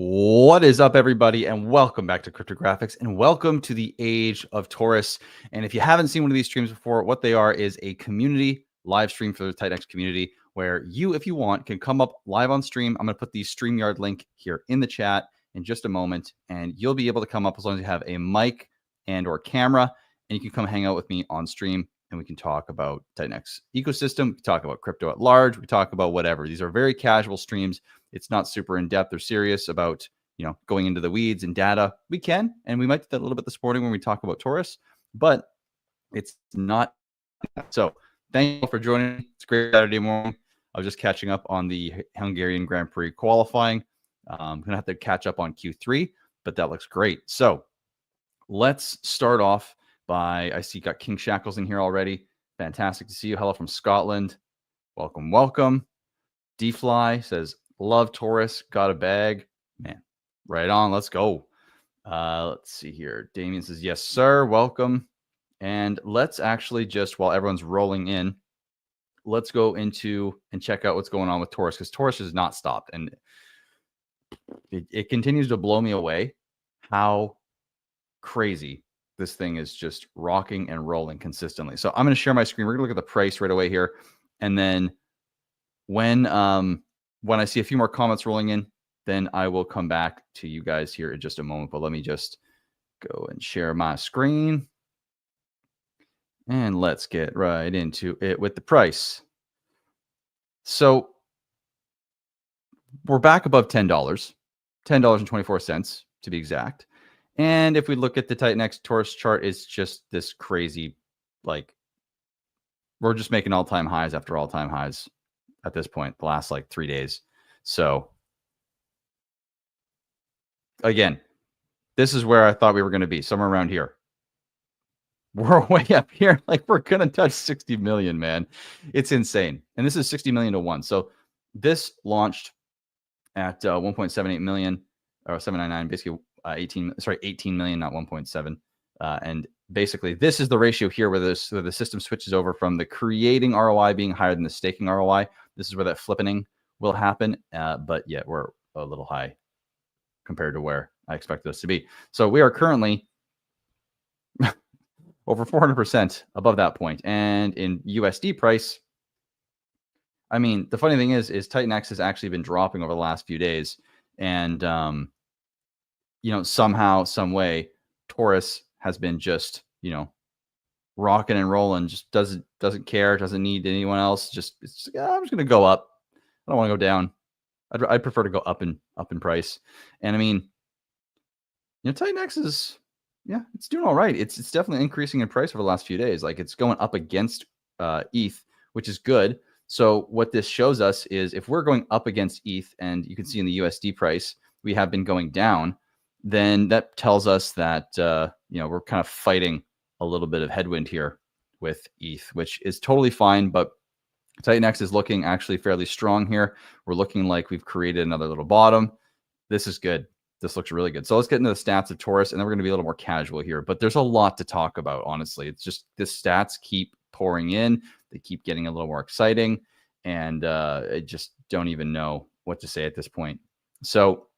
What is up, everybody, and welcome back to Cryptographics, and welcome to the Age of Torus. And if you haven't seen one of these streams before, what they are is a community live stream for the TitanX community, where you, if you want, can come up live on stream. I'm going to put the StreamYard link here in the chat in just a moment, and you'll be able to come up as long as you have a mic and or camera, and you can come hang out with me on stream, and we can talk about TitanX ecosystem. We can talk about crypto at large. We talk about whatever. These are very casual streams. It's not super in-depth or serious about, going into the weeds and data. We can, and we might do that a little bit this morning when we talk about Torus, but it's not. So thank you for joining. It's a great Saturday morning. I was just catching up on the Hungarian Grand Prix qualifying. I'm going to have to catch up on Q3, but that looks great. So let's start off by, I see got King Shackles in here already. Fantastic to see you. Hello from Scotland. Welcome, welcome. D-Fly says, love Torus, got a bag. Man, right on. Let's go. Let's see here. Damien says, yes, sir. Welcome. And let's actually just, while everyone's rolling in, let's go into and check out what's going on with Torus, because Torus has not stopped. And it continues to blow me away how crazy this thing is, just rocking and rolling consistently. So I'm going to share my screen. We're going to look at the price right away here. And then when I see a few more comments rolling in, then I will come back to you guys here in just a moment. But let me just go and share my screen. And let's get right into it with the price. So we're back above $10, $10.24 to be exact. And if we look at the TitanX Torus chart, it's just this crazy, like, we're just making all-time highs after all-time highs at this point, the last like 3 days. So again, this is where I thought we were going to be, somewhere around here. We're way up here, like we're going to touch 60 million, man. It's insane. And this is 60 million to 1. So this launched at 1.78 million or 799, basically 18 million, not 1.7. And basically this is the ratio here where the system switches over from the creating ROI being higher than the staking ROI. This is where that flippening will happen. But yet we're a little high compared to where I expected us to be. So we are currently over 400% above that point. And in USD price, I mean, the funny thing is TitanX has actually been dropping over the last few days. And, somehow, some way, Torus has been just, rocking and rolling, just doesn't care, doesn't need anyone else. I'm just going to go up. I don't want to go down. I'd prefer to go up in price. And I mean, TitanX is, it's doing all right. It's definitely increasing in price over the last few days. Like, it's going up against ETH, which is good. So what this shows us is if we're going up against ETH, and you can see in the USD price, we have been going down, then that tells us that, we're kind of fighting a little bit of headwind here with ETH, which is totally fine. But TitanX is looking actually fairly strong here. We're looking like we've created another little bottom. This is good. This looks really good. So let's get into the stats of Torus, and then we're going to be a little more casual here. But there's a lot to talk about, honestly. It's just the stats keep pouring in. They keep getting a little more exciting, and I just don't even know what to say at this point. So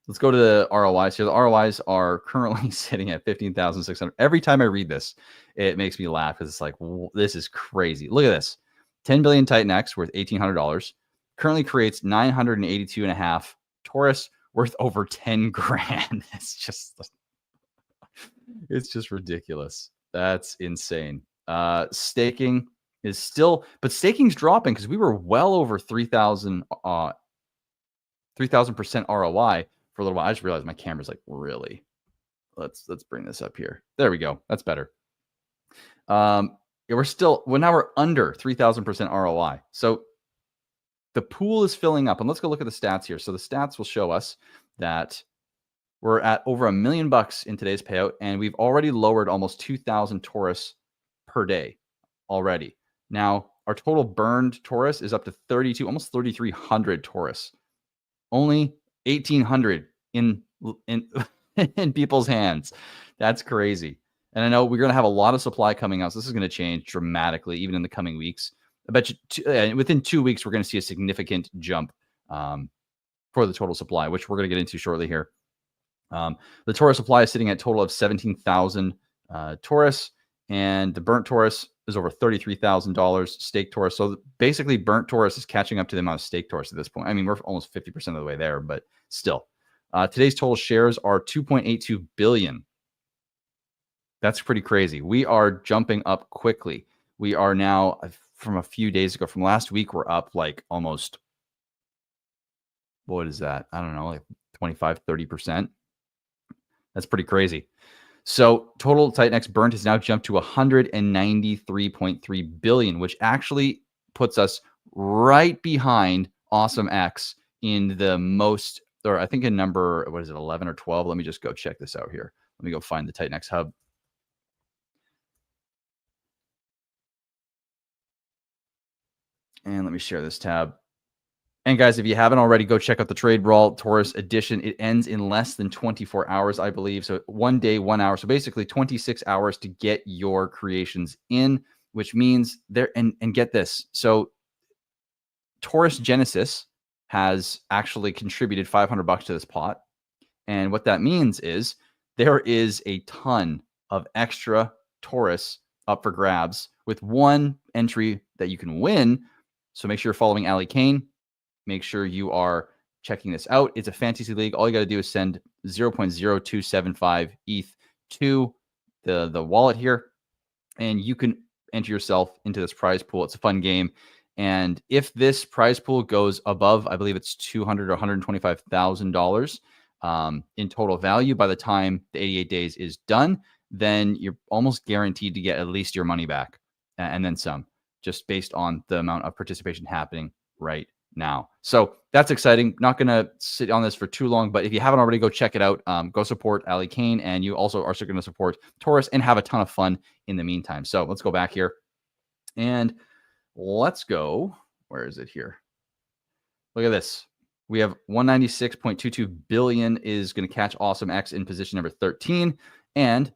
let's go to the ROIs here. The ROIs are currently sitting at 15,600. Every time I read this, it makes me laugh because it's like, this is crazy. Look at this. 10 billion TitanX worth $1,800 currently creates 982.5. Torus worth over 10 grand. It's just ridiculous. That's insane. Staking is still, but staking's dropping because we were well over 3,000% ROI for a little while. I just realized my camera's like, really. Let's bring this up here. There we go. That's better. Now we're under 3,000% ROI. So the pool is filling up, and let's go look at the stats here. So the stats will show us that we're at over $1 million in today's payout, and we've already lowered almost 2,000 Torus per day already. Now our total burned Torus is up to almost 3,300 Torus. Only 1,800 in people's hands. That's crazy. And I know we're going to have a lot of supply coming out, so this is going to change dramatically, even in the coming weeks. I bet you within 2 weeks, we're going to see a significant jump for the total supply, which we're going to get into shortly here. The Torus supply is sitting at a total of 17,000 Torus, and the burnt Torus is over $33,000 stake Torus. So basically, burnt Torus is catching up to the amount of stake Torus at this point. I mean, we're almost 50% of the way there, but still. Today's total shares are 2.82 billion. That's pretty crazy. We are jumping up quickly. We are now, from a few days ago, from last week, we're up like almost, what is that? I don't know, like 25, 30%. That's pretty crazy. So total TitanX burnt has now jumped to 193.3 billion, which actually puts us right behind Awesome X in the most, or I think in number, what is it, 11 or 12? Let me just go check this out here. Let me go find the TitanX hub. And let me share this tab. And guys, if you haven't already, go check out the Trade Brawl Torus edition. It ends in less than 24 hours, I believe. So 1 day, 1 hour. So basically 26 hours to get your creations in, which means there, and get this. So Torus Genesis has actually contributed $500 to this pot. And what that means is there is a ton of extra Torus up for grabs with one entry that you can win. So make sure you're following Ali Kane. Make sure you are checking this out. It's a fantasy league. All you got to do is send 0.0275 ETH to the wallet here, and you can enter yourself into this prize pool. It's a fun game. And if this prize pool goes above, I believe it's $200,000 or $125,000 in total value by the time the 88 days is done, then you're almost guaranteed to get at least your money back and then some, just based on the amount of participation happening right now. So that's exciting. Not going to sit on this for too long, but if you haven't already, go check it out. Go support Ali Kane, and you also are going to support Torus and have a ton of fun in the meantime. So let's go back here and let's go. Where is it here? Look at this. We have 196.22 billion is going to catch Awesome X in position number 13. And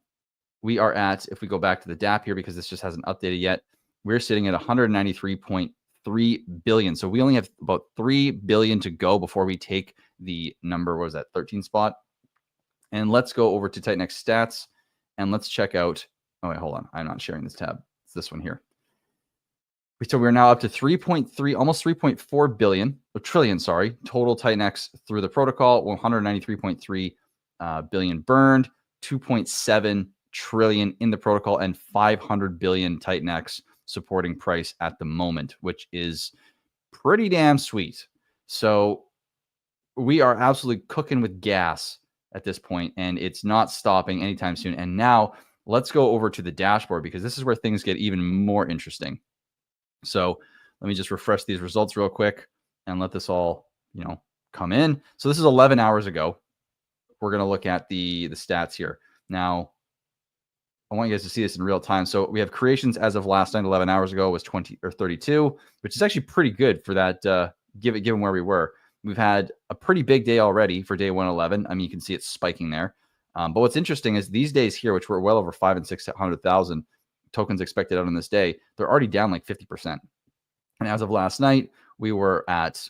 we are at, if we go back to the DApp here, because this just hasn't updated yet, we're sitting at 193.3 billion. So we only have about 3 billion to go before we take the number, what was that, 13 spot? And let's go over to TitanX stats and let's check out, oh wait, hold on. I'm not sharing this tab. It's this one here. So we're now up to 3.3, almost 3.4 billion, or trillion, sorry, total TitanX through the protocol, 193.3 billion burned, 2.7 trillion in the protocol, and 500 billion TitanX supporting price at the moment, which is pretty damn sweet. So we are absolutely cooking with gas at this point, and it's not stopping anytime soon. And now let's go over to the dashboard, because this is where things get even more interesting. So let me just refresh these results real quick and let this all, come in. So this is 11 hours ago. We're going to look at the stats here. Now, I want you guys to see this in real time. So we have creations as of last night, 11 hours ago, was 20 or 32, which is actually pretty good for that, given where we were. We've had a pretty big day already for day 111. I mean, you can see it spiking there. But what's interesting is these days here, which were well over 500,000 and 600,000 tokens expected out on this day, they're already down like 50%. And as of last night, we were under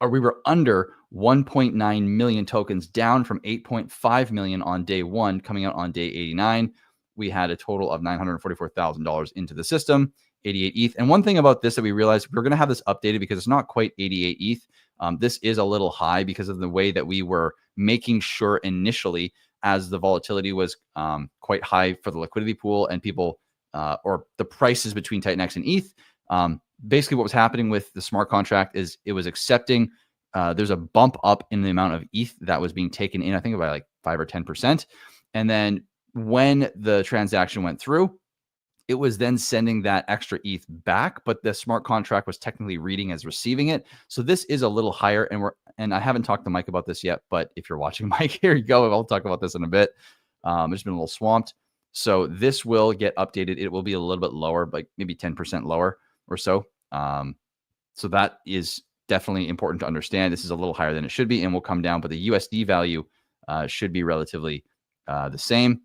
1.9 million tokens, down from 8.5 million on day one, coming out on day 89. We had a total of $944,000 into the system, 88 ETH. And one thing about this that we realized, we're going to have this updated because it's not quite 88 ETH. This is a little high because of the way that we were making sure initially, as the volatility was quite high for the liquidity pool and people, or the prices between TitanX and ETH. Basically what was happening with the smart contract is it was accepting, there's a bump up in the amount of ETH that was being taken in, I think by like 5 or 10%. And then when the transaction went through, it was then sending that extra ETH back, but the smart contract was technically reading as receiving it. So this is a little higher, and I haven't talked to Mike about this yet, but if you're watching, Mike, here you go. I'll talk about this in a bit. I've just been a little swamped. So this will get updated. It will be a little bit lower, like maybe 10% lower or so. So that is definitely important to understand. This is a little higher than it should be and will come down, but the USD value should be relatively the same.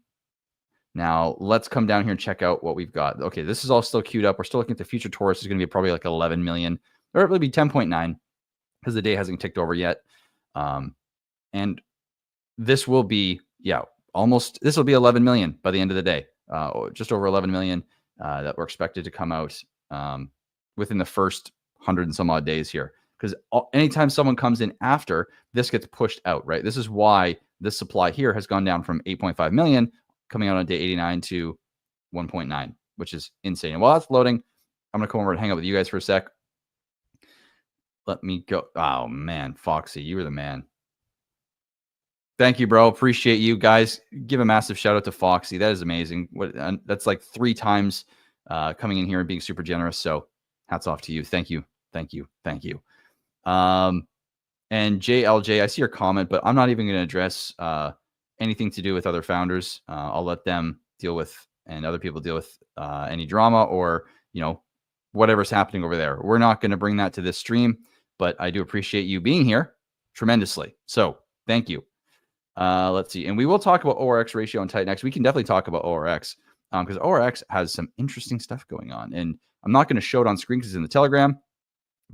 Now let's come down here and check out what we've got. Okay, this is all still queued up. We're still looking at the future Torus is going to be probably like 11 million, or it'll be 10.9 because the day hasn't ticked over yet. And this will be, this will be 11 million by the end of the day, just over 11 million that we're expected to come out within the first 100 and some odd days here. Because anytime someone comes in after, this gets pushed out, right? This is why this supply here has gone down from 8.5 million coming out on day 89 to 1.9, which is insane. And while that's loading, I'm going to come over and hang out with you guys for a sec. Let me go. Oh, man, Foxy, you were the man. Thank you, bro. Appreciate you guys. Give a massive shout out to Foxy. That is amazing. That's like 3 times coming in here and being super generous. So hats off to you. Thank you. Thank you. Thank you. And JLJ, I see your comment, but I'm not even going to address anything to do with other founders. I'll let them deal with, and other people deal with any drama or, whatever's happening over there. We're not going to bring that to this stream, but I do appreciate you being here tremendously. So thank you. Let's see. And we will talk about ORX ratio on TitanX. We can definitely talk about ORX because ORX has some interesting stuff going on. And I'm not going to show it on screen because it's in the Telegram.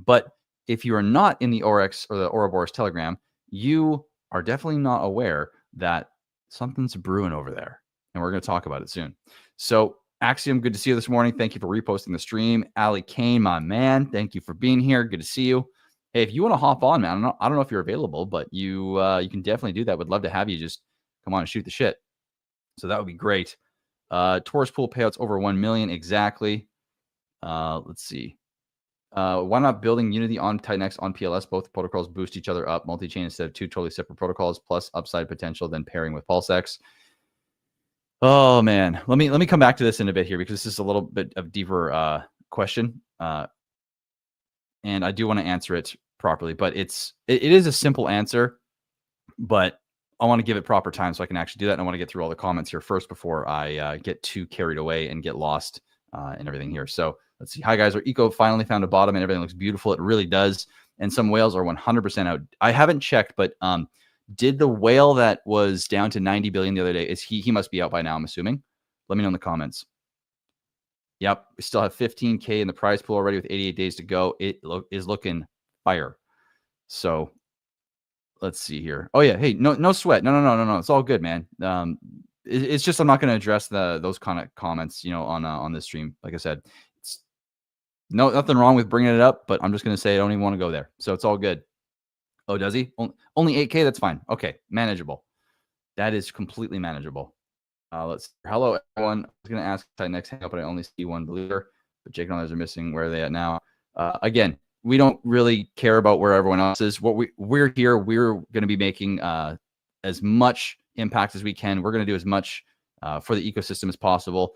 But if you are not in the ORX or the Ouroboros Telegram, you are definitely not aware that something's brewing over there. And we're going to talk about it soon. So Axiom, good to see you this morning. Thank you for reposting the stream. Ali Kane, my man, thank you for being here. Good to see you. Hey, if you want to hop on, man, I don't know if you're available, but you can definitely do that. Would love to have you just come on and shoot the shit. So that would be great. Torus pool payouts over 1 million exactly. Let's see. Why not building Unity on TitanX on PLS? Both protocols boost each other up, multi-chain instead of 2 totally separate protocols, plus upside potential, then pairing with PulseX. Oh man, let me come back to this in a bit here because this is a little bit of deeper question, and I do want to answer it properly. But it is a simple answer, but I want to give it proper time so I can actually do that. And I want to get through all the comments here first before I get too carried away and get lost and everything here. So let's see. Hi guys, our eco finally found a bottom and everything looks beautiful. It really does. And some whales are 100% out. I haven't checked, but did the whale that was down to 90 billion the other day, he must be out by now, I'm assuming. Let me know in the comments. Yep, we still have 15K in the prize pool already with 88 days to go. It is looking fire. So let's see here. Oh yeah, hey, no sweat. No. It's all good, man. It's just I'm not going to address those kind of comments, on this stream. Like I said, it's nothing wrong with bringing it up, but I'm just going to say I don't even want to go there. So it's all good. Oh, does he? Only 8K? That's fine. Okay, manageable. That is completely manageable. Hello, everyone. I was going to ask TitanX Hangout, but I only see one believer. But Jake and others are missing. Where are they at now? Again, we don't really care about where everyone else is. We're here. We're going to be making as much impact as we can. We're going to do as much for the ecosystem as possible.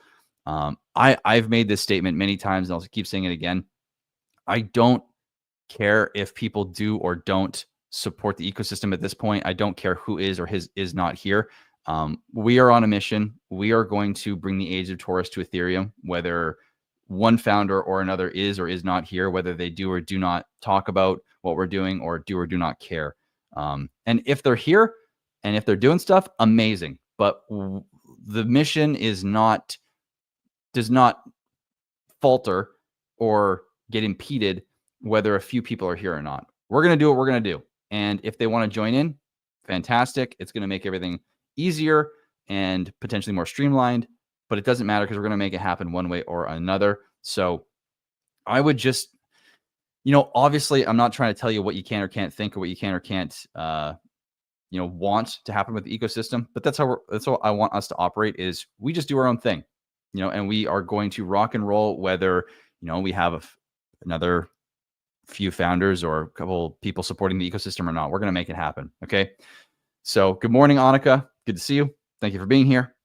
I've made this statement many times, and I'll keep saying it again. I don't care if people do or don't support the ecosystem at this point. I don't care who is or is not here. We are on a mission. We are going to bring the age of Torus to Ethereum, whether one founder or another is or is not here, whether they do or do not talk about what we're doing or do not care. And if they're here and if they're doing stuff, amazing. But the mission does not falter or get impeded whether a few people are here or not. We're going to do what we're going to do. And if they want to join in, fantastic. It's going to make everything easier and potentially more streamlined, but it doesn't matter because we're going to make it happen one way or another. So I would just, obviously I'm not trying to tell you what you can or can't think or what you can or can't, want to happen with the ecosystem, but that's how I want us to operate is we just do our own thing, and we are going to rock and roll, whether, we have another few founders or a couple people supporting the ecosystem or not. We're going to make it happen. Okay. So good morning, Annika. Good to see you. Thank you for being here.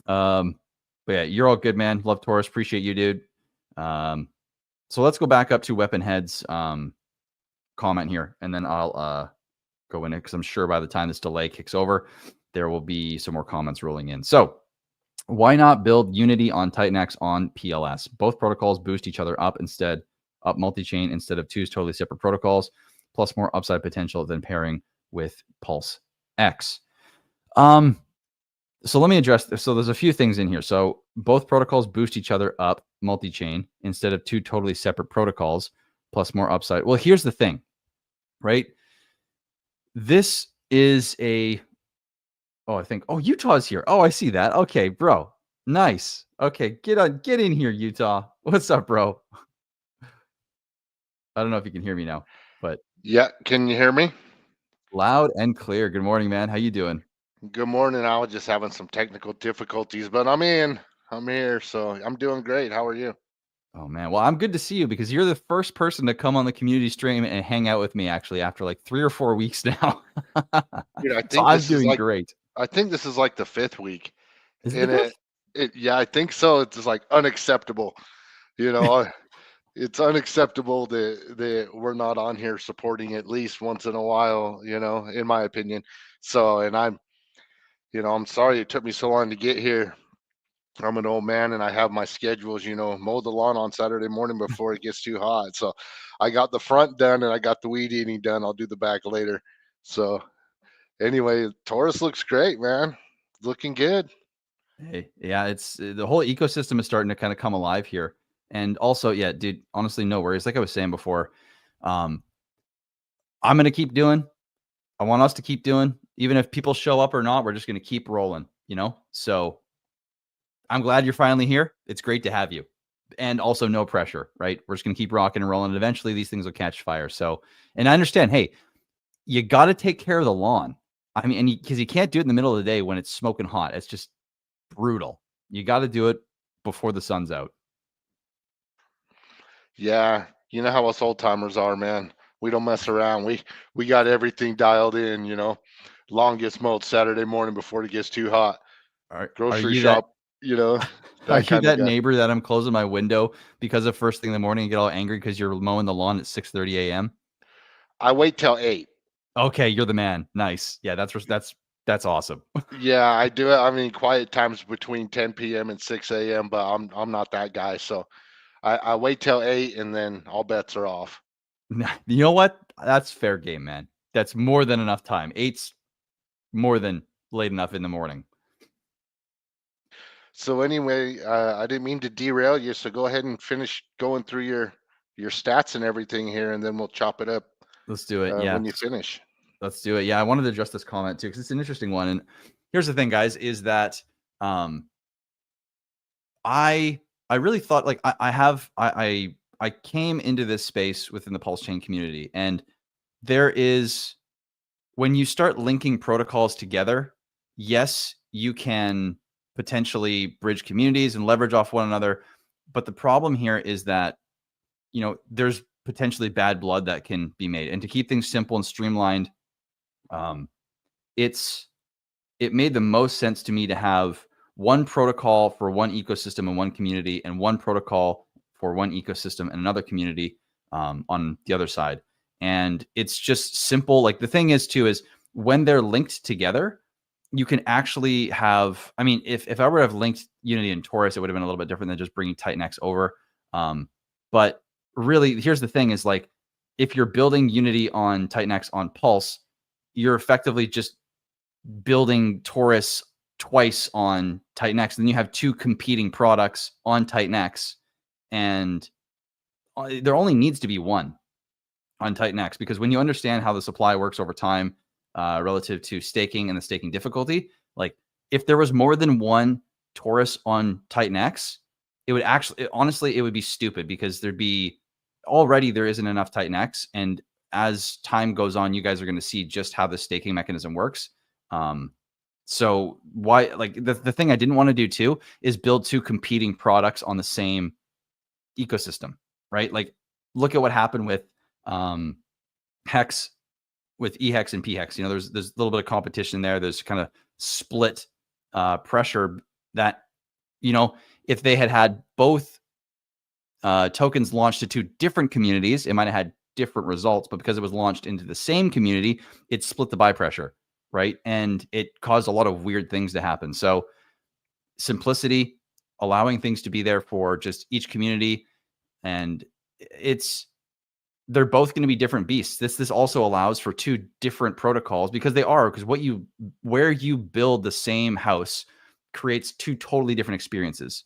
But yeah, you're all good, man. Love Torus. Appreciate you, dude. So let's go back up to Weapon Head's comment here, and then I'll go in it because I'm sure by the time this delay kicks over, there will be some more comments rolling in. So why not build Unity on TitanX on PLS? Both protocols boost each other up multi-chain instead of 2 totally separate protocols, plus more upside potential than pairing with PulseX. So let me address this. So there's a few things in here. So both protocols boost each other up multi-chain instead of 2 totally separate protocols, plus more upside. Well, here's the thing, right? This is Utah's here. Oh, I see that. Okay, bro. Nice. Okay, get in here, Utah. What's up, bro? I don't know if you can hear me now, but Yeah, can you hear me? loud and clear. Good morning, man. How you doing? Good morning. I was just having some technical difficulties, but I'm in. I'm here, so I'm doing great. How are you? Oh man. Well, I'm good to see you because you're the first person to come on the community stream and hang out with me actually after like 3 or 4 weeks now. Dude, So I'm doing great. I think this is like the fifth week, Is it the and it 5th? it yeah, I think so. It's just like unacceptable. You know, it's unacceptable that we're not on here supporting at least once in a while. In my opinion. So, and I'm sorry it took me so long to get here. I'm an old man and I have my schedules, mow the lawn on Saturday morning before it gets too hot. So I got the front done and I got the weed eating done. I'll do the back later. So anyway, Taurus looks great, man. Looking good. Hey, yeah, it's the whole ecosystem is starting to kind of come alive here. And also, yeah, dude, honestly, no worries. Like I was saying before, um, I'm gonna keep doing. I want us to keep doing. Even if people show up or not, we're just gonna keep rolling, you know? So I'm glad you're finally here. It's great to have you. And also no pressure, right? We're just gonna keep rocking and rolling. And eventually these things will catch fire. So, and I understand, hey, you gotta take care of the lawn. I mean, and because you can't do it in the middle of the day when it's smoking hot. It's just brutal. You got to do it before the sun's out. Yeah. You know how us old timers are, man. We don't mess around. We got everything dialed in, Lawn gets mowed Saturday morning before it gets too hot. Are Grocery you that shop, you know, are that you kind of that guy. neighbor that I'm closing my window because of first thing in the morning and get all angry because you're mowing the lawn at 6:30 a.m.? I wait till 8. Okay, you're the man. Nice. Yeah, that's awesome. Yeah, I do it. I mean, quiet times between 10 p.m. and 6 a.m., but I'm not that guy. So I wait till 8 and then all bets are off. You know what? That's fair game, man. That's more than enough time. Eight's more than late enough in the morning. So anyway, I didn't mean to derail you. So go ahead and finish going through your stats and everything here, and then we'll chop it up Let's do it. Yeah. when you finish. Let's do it. Yeah, I wanted to address this comment too because it's an interesting one. And here's the thing, guys, is that um I really thought like I came into this space within the pulse chain community, and there is when you start linking protocols together, yes, you can potentially bridge communities and leverage off one another. But the problem here is that, there's potentially bad blood that can be made. And to keep things simple and streamlined, um, it's it made the most sense to me to have one protocol for one ecosystem and one community, and one protocol for one ecosystem and another community on the other side. And it's just simple. Like the thing is, too, is when they're linked together, you can actually have. I mean, if I were to have linked Unity and Torus, it would have been a little bit different than just bringing TitanX over. But really, here's the thing: is like if you're building Unity on TitanX on Pulse, you're effectively just building Torus twice on TitanX. Then you have two competing products on TitanX, and there only needs to be one on TitanX, because when you understand how the supply works over time relative to staking and the staking difficulty, like if there was more than one Torus on TitanX, it would actually, honestly, it would be stupid because there isn't enough TitanX. And as time goes on, you guys are going to see just how the staking mechanism works. So why, like the thing I didn't want to do too is build two competing products on the same ecosystem, right? Like look at what happened with Hex, with eHex and pHex. There's a little bit of competition there. There's kind of split pressure that, if they had both tokens launched to two different communities, it might have had different results, but because it was launched into the same community, it split the buy pressure, right? And it caused a lot of weird things to happen. So simplicity, allowing things to be there for just each community, and they're both going to be different beasts. This also allows for two different protocols because where you build the same house creates two totally different experiences.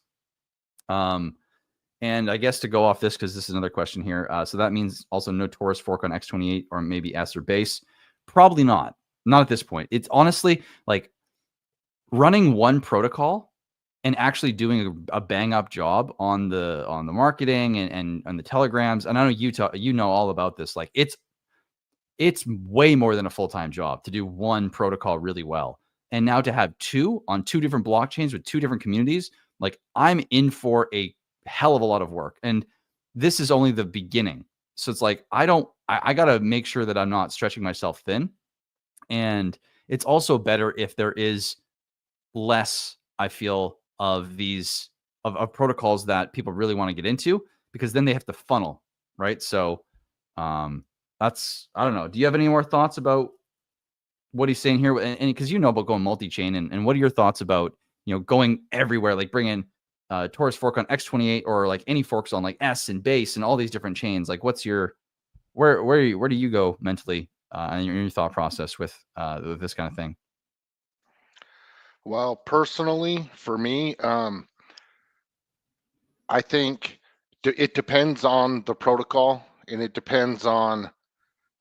And I guess to go off this, because this is another question here. So that means also no Torus fork on X28 or maybe S or base. Probably not at this point. It's honestly like running one protocol and actually doing a bang up job on the marketing and the telegrams. And I know you know all about this. Like it's way more than a full-time job to do one protocol really well. And now to have two on two different blockchains with two different communities, like I'm in for a hell of a lot of work. And this is only the beginning. So it's like I got to make sure that I'm not stretching myself thin. And it's also better if there is less, I feel, of these of protocols that people really want to get into, because then they have to funnel, right? So that's, I don't know. Do you have any more thoughts about what he's saying here? And because you know about going multi-chain, and what are your thoughts about, going everywhere, like bringing Torus fork on X28 or like any forks on like S and Base and all these different chains? Like what's your, where do you go mentally in your thought process with this kind of thing? Well, personally, for me, I think it depends on the protocol and it depends on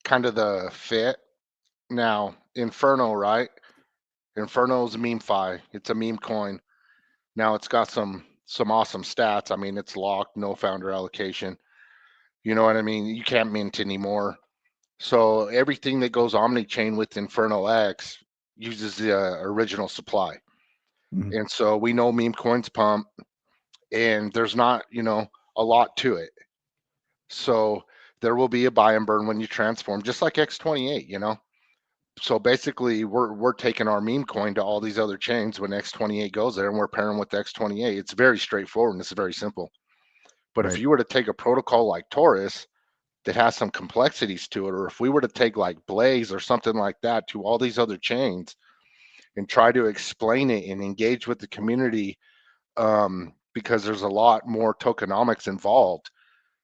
kind of the fit. Now, Inferno, right? Inferno is a meme fi. It's a meme coin. Now it's got some awesome stats. I mean, it's locked, no founder allocation. You know what I mean? You can't mint anymore. So everything that goes omni-chain with Inferno X uses the original supply. Mhm. And so we know meme coins pump, and there's not, a lot to it. So there will be a buy and burn when you transform, just like X28. So basically, we're taking our meme coin to all these other chains when X28 goes there, and we're pairing with X28. It's very straightforward and it's very simple. But if Right. you were to take a protocol like Torus that has some complexities to it, or if we were to take like Blaze or something like that to all these other chains and try to explain it and engage with the community, because there's a lot more tokenomics involved.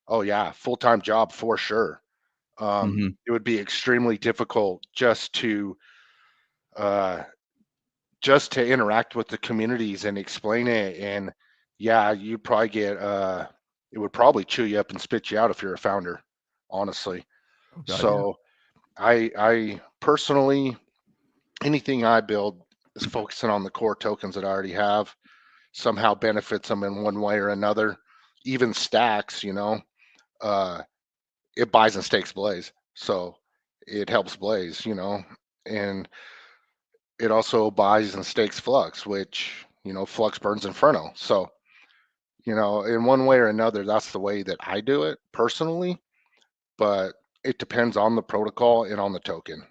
Oh yeah, full-time job for sure. Hmm. It would be extremely difficult uh, just to interact with the communities and explain it. And yeah, you'd probably get it would probably chew you up and spit you out if you're a founder, honestly. Oh God, yeah. So I personally, anything I build is focusing on the core tokens that I already have, somehow benefits them in one way or another. Even stacks, uh, it buys and stakes Blaze. So it helps Blaze, and it also buys and stakes Flux, which, Flux burns Inferno. So, in one way or another, that's the way that I do it personally, but it depends on the protocol and on the token.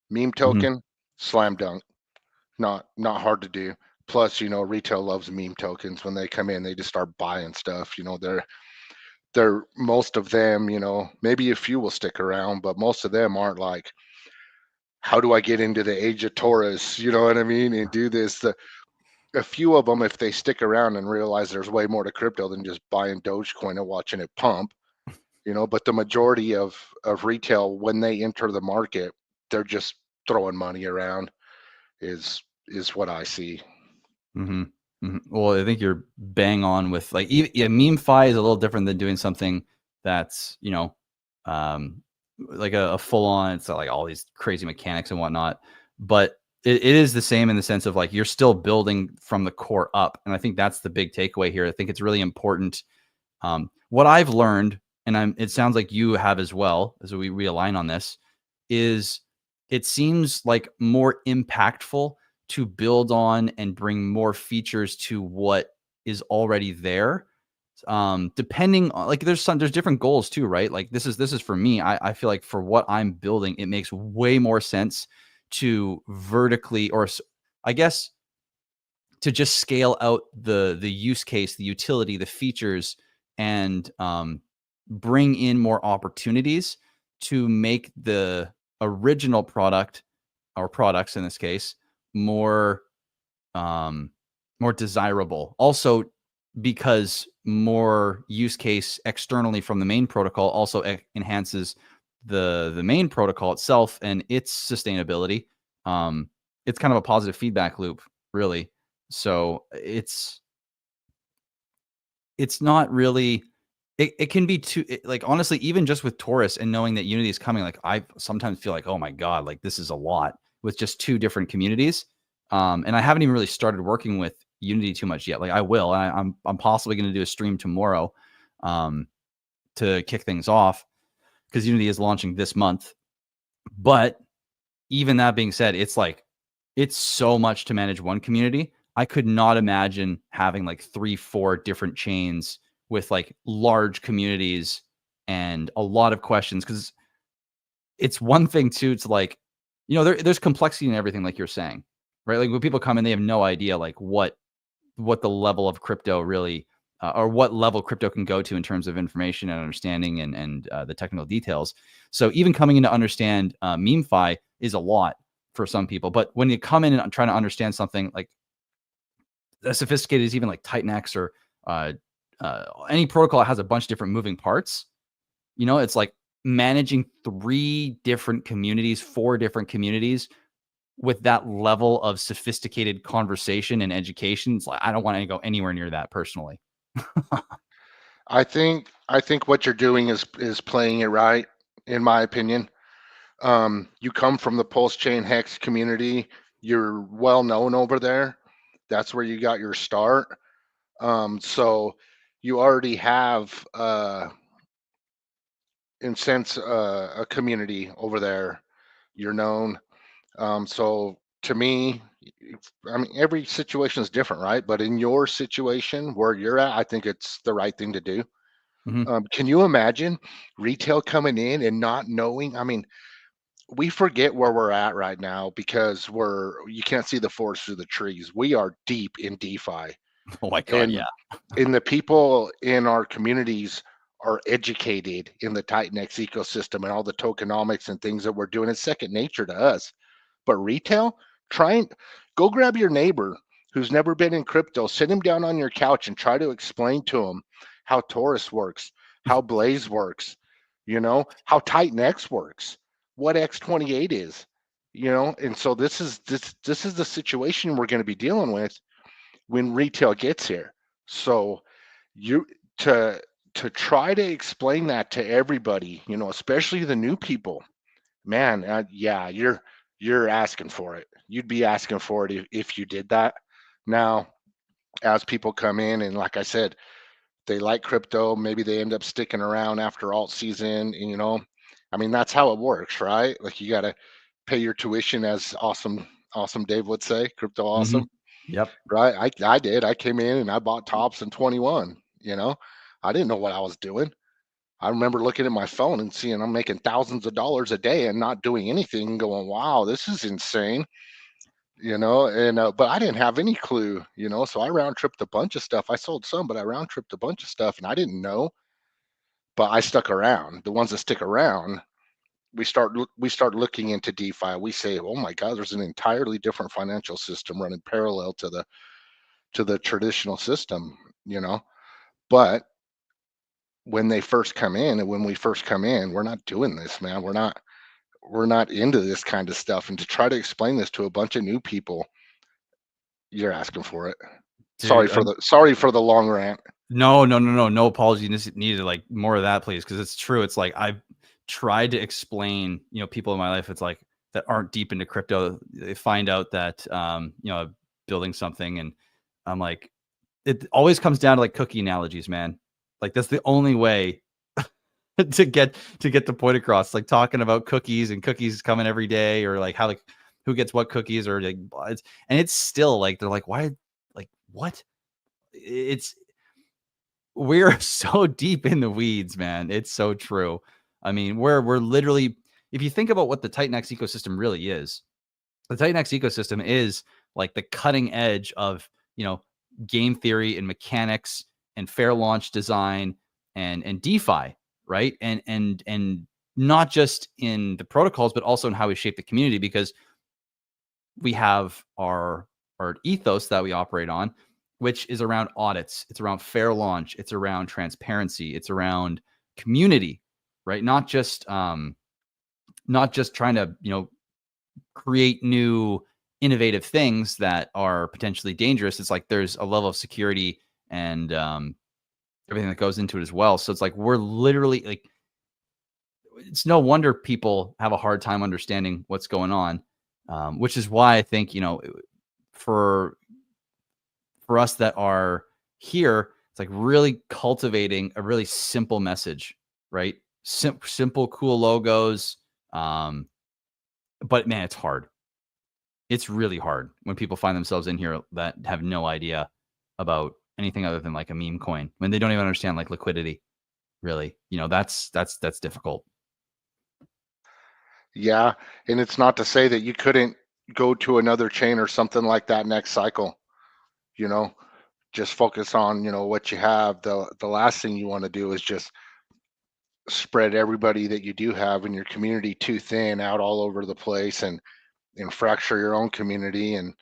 Meme Hmm. token, slam dunk, not hard to do. Plus, retail loves meme tokens. When they come in, they just start buying stuff. They're most of them, maybe a few will stick around, but most of them aren't like, how do I get into the age of Taurus? You know what I mean? And do this. A few of them, if they stick around and realize there's way more to crypto than just buying Dogecoin and watching it pump, but the majority of retail, when they enter the market, they're just throwing money around is what I see. Hmm. Hmm. Well, I think you're bang on with like, yeah, meme fi is a little different than doing something that's, um, like a full on, it's not like all these crazy mechanics and whatnot, but it is the same in the sense of like, you're still building from the core up. And I think that's the big takeaway here. I think it's really important. What I've learned, and it sounds like you have as well, as we realign on this, is it seems like more impactful to build on and bring more features to what is already there. Depending on, like, there's different goals too, right? Like this is for me. I feel like for what I'm building, it makes way more sense to vertically, or I guess to just scale out the use case, the utility, the features, and bring in more opportunities to make the original product, or products in this case, more um, more desirable. Also, because more use case externally from the main protocol also enhances the main protocol itself and its sustainability. It's kind of a positive feedback loop, really. So it's not really it can be too, like, honestly, even just with Torus and knowing that Unity is coming, like, I sometimes feel like, oh my God, like this is a lot with just 2 different communities. And I haven't even really started working with Unity too much yet. Like I will, and I'm possibly going to do a stream tomorrow, to kick things off, because Unity is launching this month. But even that being said, it's like, it's so much to manage one community. I could not imagine having like 3-4 different chains with like large communities and a lot of questions, because it's one thing too to like, there's complexity in everything, like you're saying, right? Like when people come in, they have no idea like what the level of crypto really, or what level crypto can go to in terms of information and understanding and the technical details. So even coming in to understand MemeFi is a lot for some people. But when you come in and trying to understand something like as sophisticated as even like TitanX or uh, any protocol that has a bunch of different moving parts, it's like managing 3 different communities, 4 different communities with that level of sophisticated conversation and education. It's like, I don't want to go anywhere near that personally. I think what you're doing is playing it right, in my opinion. You come from the Pulse Chain Hex community. You're well known over there. That's where you got your start. So you already have, in sense, a community over there. You're known. So to me, I mean, every situation is different, right? But in your situation where you're at, I think it's the right thing to do. Mm-hmm. Can you imagine retail coming in and not knowing? I mean, we forget where we're at right now because you can't see the forest through the trees. We are deep in DeFi, Oh my God, and yeah. the people in our communities are educated in the TitanX ecosystem and all the tokenomics and things that we're doing. It's second nature to us. But retail, try and go grab your neighbor who's never been in crypto, sit him down on your couch and try to explain to him how Torus works, how Blaze works, how TitanX works, what X28 is, and so this is the situation we're going to be dealing with when retail gets here. So you to try to explain that to everybody, especially the new people, man, yeah, you're asking for it. You'd be asking for it if you did that. Now, as people come in and like I said, they like crypto, maybe they end up sticking around after alt season, and I mean that's how it works, right? Like you got to pay your tuition, as awesome Dave would say, crypto Mm-hmm. awesome, Yep. right? I did. I came in and I bought tops in 21, I didn't know what I was doing. I remember looking at my phone and seeing I'm making thousands of dollars a day and not doing anything and going, wow, this is insane, and but I didn't have any clue, so I round tripped a bunch of stuff. I sold some, but I round tripped a bunch of stuff and I didn't know, but I stuck around. The ones that stick around, we start looking into DeFi. We say, oh my God, there's an entirely different financial system running parallel to the traditional system, but when they first come in and when we first come in, we're not doing this, man. We're not into this kind of stuff. And to try to explain this to a bunch of new people, you're asking for it. Sorry Dude, for the long rant. no apology needed. Like more of that, please, because it's true. It's like I've tried to explain, people in my life, it's like that aren't deep into crypto. They find out that I'm building something, and I'm like, it always comes down to like cookie analogies, man. Like that's the only way to get the point across. Like talking about cookies and cookies coming every day, or like how like who gets what cookies, or like it's still like they're like, why, like what? It's We're so deep in the weeds, man. It's so true. I mean, we're literally, if you think about what the TitanX ecosystem really is, the TitanX ecosystem is like the cutting edge of, game theory and mechanics and fair launch design and DeFi, right? And not just in the protocols, but also in how we shape the community, because we have our ethos that we operate on, which is around audits. It's around fair launch. It's around transparency. It's around community, right? Not just trying to create new innovative things that are potentially dangerous. It's like there's a level of security and everything that goes into it as well. So it's like we're literally like, it's no wonder people have a hard time understanding what's going on, which is why I think, for us that are here, it's like really cultivating a really simple message, right? Simple, cool logos. But man, it's hard. It's really hard when people find themselves in here that have no idea about anything other than like a meme coin, when they don't even understand like liquidity. Really, that's difficult. Yeah, and it's not to say that you couldn't go to another chain or something like that next cycle. You know, just focus on what you have. The last thing you want to do is just spread everybody that you do have in your community too thin out all over the place, and fracture your own community. And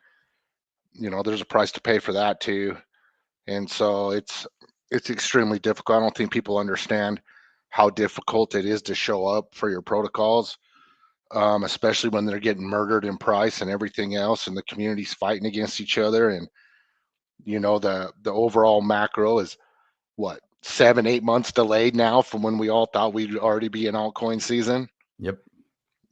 there's a price to pay for that too. And so it's extremely difficult. I don't think people understand how difficult it is to show up for your protocols, especially when they're getting murdered in price and everything else, and the community's fighting against each other. And the overall macro is what, 7-8 months delayed now from when we all thought we'd already be in altcoin season. Yep.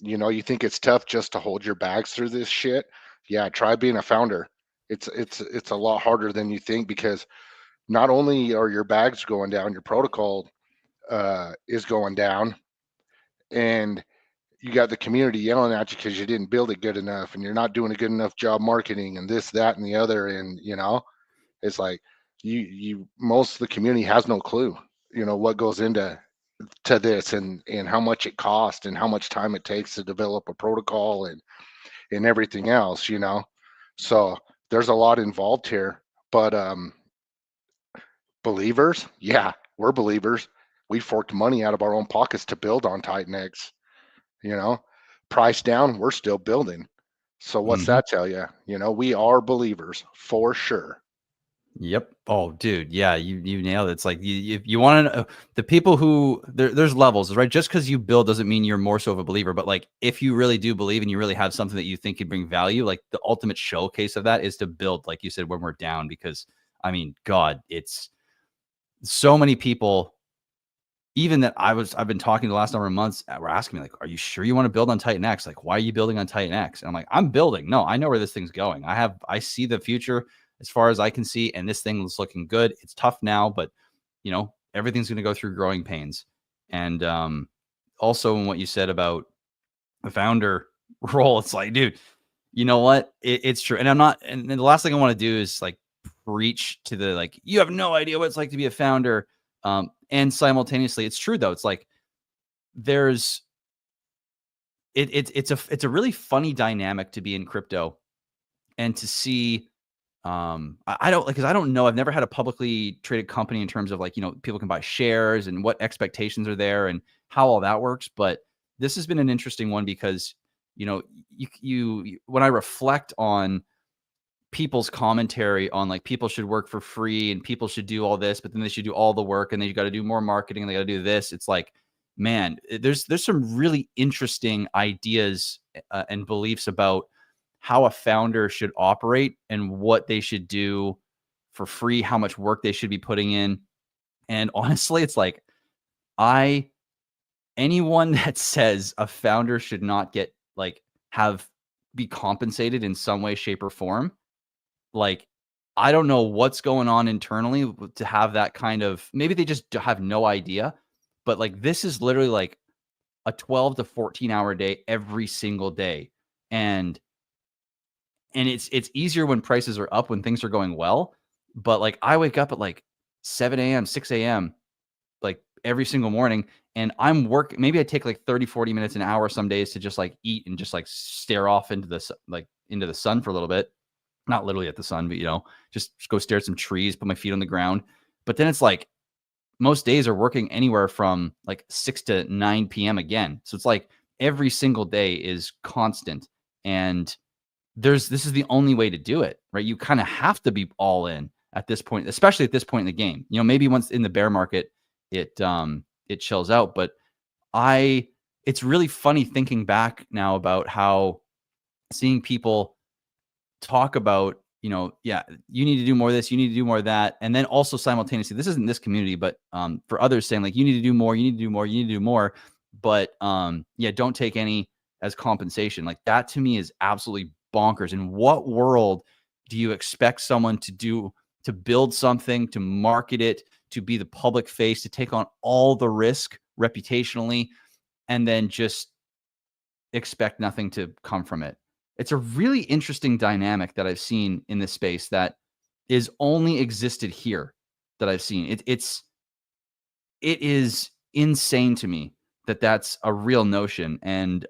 You think it's tough just to hold your bags through this shit? Yeah, try being a founder. It's a lot harder than you think, because not only are your bags going down, your protocol is going down, and you got the community yelling at you because you didn't build it good enough, and you're not doing a good enough job marketing, and this, that, and the other. And it's like you most of the community has no clue, what goes into this, and how much it costs, and how much time it takes to develop a protocol, and everything else. So there's a lot involved here. But believers, yeah, we're believers. We forked money out of our own pockets to build on TitanX. you know Price down, we're still building. So what's Mhm. that tell you? We are believers for sure. Yep. Oh, dude. Yeah, you nailed it. It's like you want to know the people who there's levels, right? Just because you build doesn't mean you're more so of a believer. But like, if you really do believe and you really have something that you think could bring value, like the ultimate showcase of that is to build, like you said, when we're down. Because I mean, God, it's so many people. Even that I've been talking the last number of months, were asking me like, "Are you sure you want to build on TitanX? Like, why are you building on TitanX?" And I'm like, "I'm building. No, I know where this thing's going. I see the future as far as I can see, and this thing is looking good. It's tough now, but everything's going to go through growing pains." And also, in what you said about the founder role, it's like, dude, you know what? It's true. And I'm not. And the last thing I want to do is like preach to the like, you have no idea what it's like to be a founder. And simultaneously, it's true though. It's like there's it's a really funny dynamic to be in crypto and to see. I don't like, because I don't know. I've never had a publicly traded company in terms of like, people can buy shares and what expectations are there and how all that works. But this has been an interesting one because when I reflect on people's commentary on like people should work for free and people should do all this, but then they should do all the work and then you got to do more marketing and they got to do this. It's like, man, there's some really interesting ideas and beliefs about how a founder should operate and what they should do for free, how much work they should be putting in. And honestly, it's like anyone that says a founder should not get like be compensated in some way, shape, or form, like, I don't know what's going on internally to have that kind of, maybe they just have no idea, but like this is literally like a 12 to 14-hour day every single day. And it's easier when prices are up, when things are going well. But like I wake up at like 7 a.m., 6 a.m., like every single morning, and I'm working. Maybe I take like 30, 40 minutes, an hour some days to just like eat and just like stare off into the sun for a little bit. Not literally at the sun, but just go stare at some trees, put my feet on the ground. But then it's like most days are working anywhere from like 6 to 9 p.m. again. So it's like every single day is constant. And this is the only way to do it, right? You kind of have to be all in at this point, especially at this point in the game. Maybe once in the bear market, it chills out. But it's really funny thinking back now about how seeing people talk about yeah, you need to do more of this, you need to do more of that. And then also simultaneously, this isn't this community, but for others saying like, you need to do more, you need to do more, you need to do more. But yeah, don't take any as compensation. Like that to me is absolutely bonkers. In what world do you expect someone to build something, to market it, to be the public face, to take on all the risk reputationally, and then just expect nothing to come from it? It's a really interesting dynamic that I've seen in this space that is only existed here, that I've seen. It is insane to me that that's a real notion. And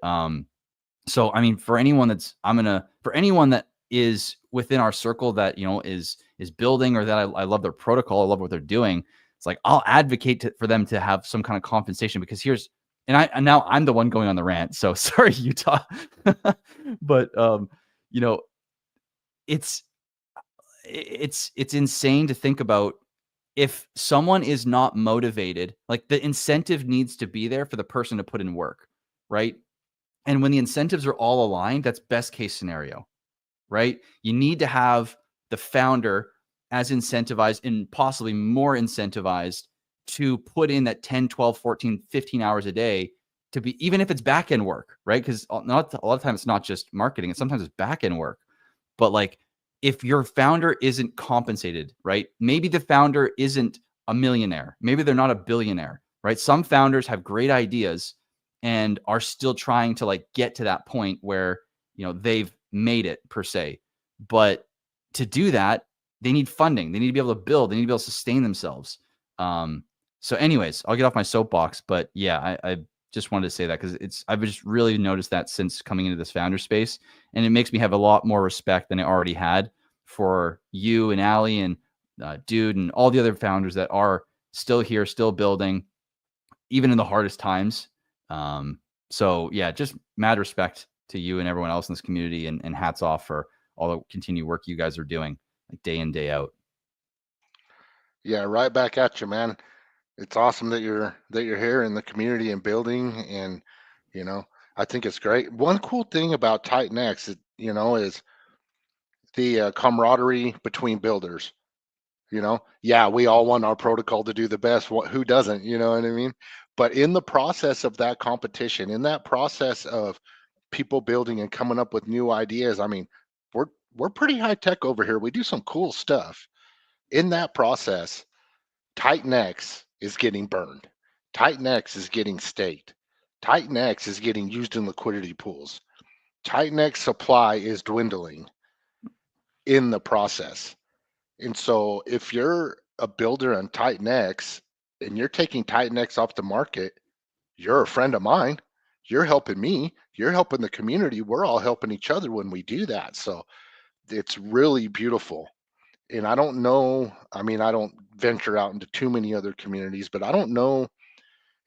so I mean, for anyone that is within our circle that is building, or that I love their protocol, I love what they're doing, it's like I'll advocate for them to have some kind of compensation, because and now I'm the one going on the rant, so sorry, Utah. But it's insane to think about. If someone is not motivated, like the incentive needs to be there for the person to put in work, right? And when the incentives are all aligned, that's best case scenario, right? You need to have the founder as incentivized, and possibly more incentivized, to put in that 10, 12, 14, 15 hours a day, to be, even if it's back end work, right? Because a lot of times it's not just marketing, it's sometimes it's back end work. But like, if your founder isn't compensated, right? Maybe the founder isn't a millionaire, maybe they're not a billionaire, right? Some founders have great ideas and are still trying to like get to that point where they've made it, per se. But to do that, they need funding, they need to be able to build, they need to be able to sustain themselves. So anyways, I'll get off my soapbox, but yeah, I just wanted to say that because I've just really noticed that since coming into this founder space, and it makes me have a lot more respect than I already had for you and Allie and Dude and all the other founders that are still here, still building, even in the hardest times. So yeah, just mad respect to you and everyone else in this community, and hats off for all the continued work you guys are doing, like day in, day out. Yeah, right back at you, man. It's awesome that you're here in the community and building, and I think it's great. One cool thing about TitanX is the camaraderie between builders. Yeah, we all want our protocol to do the best. Who doesn't? You know what I mean? But in the process of that competition, in that process of people building and coming up with new ideas, I mean, we're pretty high tech over here. We do some cool stuff. In that process, TitanX is getting burned. TitanX is getting staked. TitanX is getting used in liquidity pools. TitanX supply is dwindling in the process. And so if you're a builder on TitanX and you're taking TitanX off the market, you're a friend of mine. You're helping me. You're helping the community. We're all helping each other when we do that. So it's really beautiful. And I don't know, I mean, I don't venture out into too many other communities, but I don't know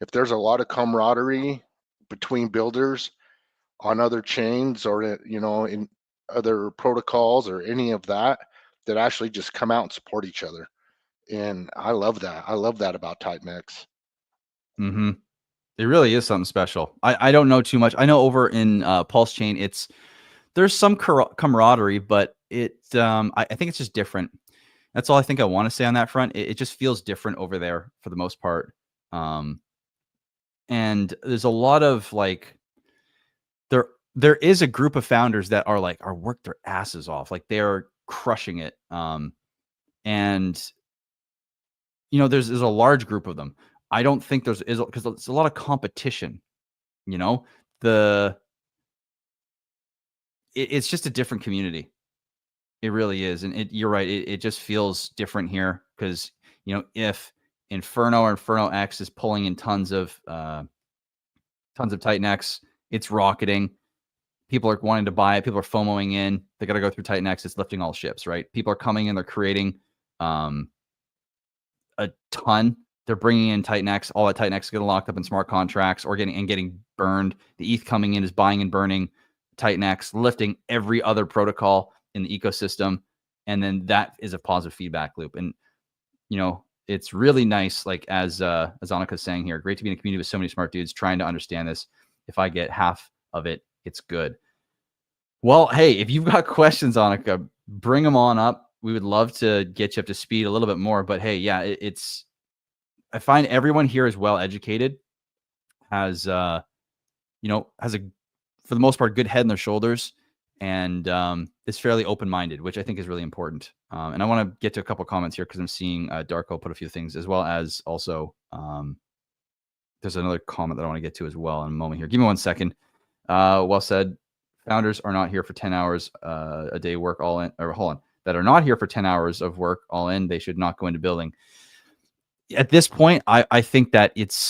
if there's a lot of camaraderie between builders on other chains, or in other protocols, or any of that actually just come out and support each other. And I love that. I love that about TitanX. Mm-hmm. It really is something special. I don't know too much. I know over in Pulse Chain, there's some camaraderie, but I think it's just different. That's all I think I want to say on that front. It just feels different over there for the most part. And there's a lot of like, there is a group of founders that are work their asses off. Like they're crushing it. And there's a large group of them. I don't think because it's a lot of competition. It's just a different community. It really is. And you're right. It just feels different here because, if Inferno or Inferno X is pulling in tons of TitanX, it's rocketing. People are wanting to buy it. People are FOMOing in. They got to go through TitanX. It's lifting all ships, right? People are coming in. They're creating a ton. They're bringing in TitanX. All that TitanX is getting locked up in smart contracts or getting burned. The ETH coming in is buying and burning TitanX, lifting every other protocol in the ecosystem. And then that is a positive feedback loop. And, it's really nice. Like as Annika's saying here, great to be in a community with so many smart dudes trying to understand this. If I get half of it, it's good. Well, hey, if you've got questions, Annika, bring them on up. We would love to get you up to speed a little bit more. But hey, yeah, it's I find everyone here is well educated, has has a for the most part good head on their shoulders, and is fairly open minded, which I think is really important. And I want to get to a couple comments here because I'm seeing Darko put a few things, as well as also there's another comment that I want to get to as well in a moment here. Give me 1 second. Well said. Founders are not here for 10 hours a day work all in, or hold on, that are not here for 10 hours of work all in. They should not go into building. At this point, I think that it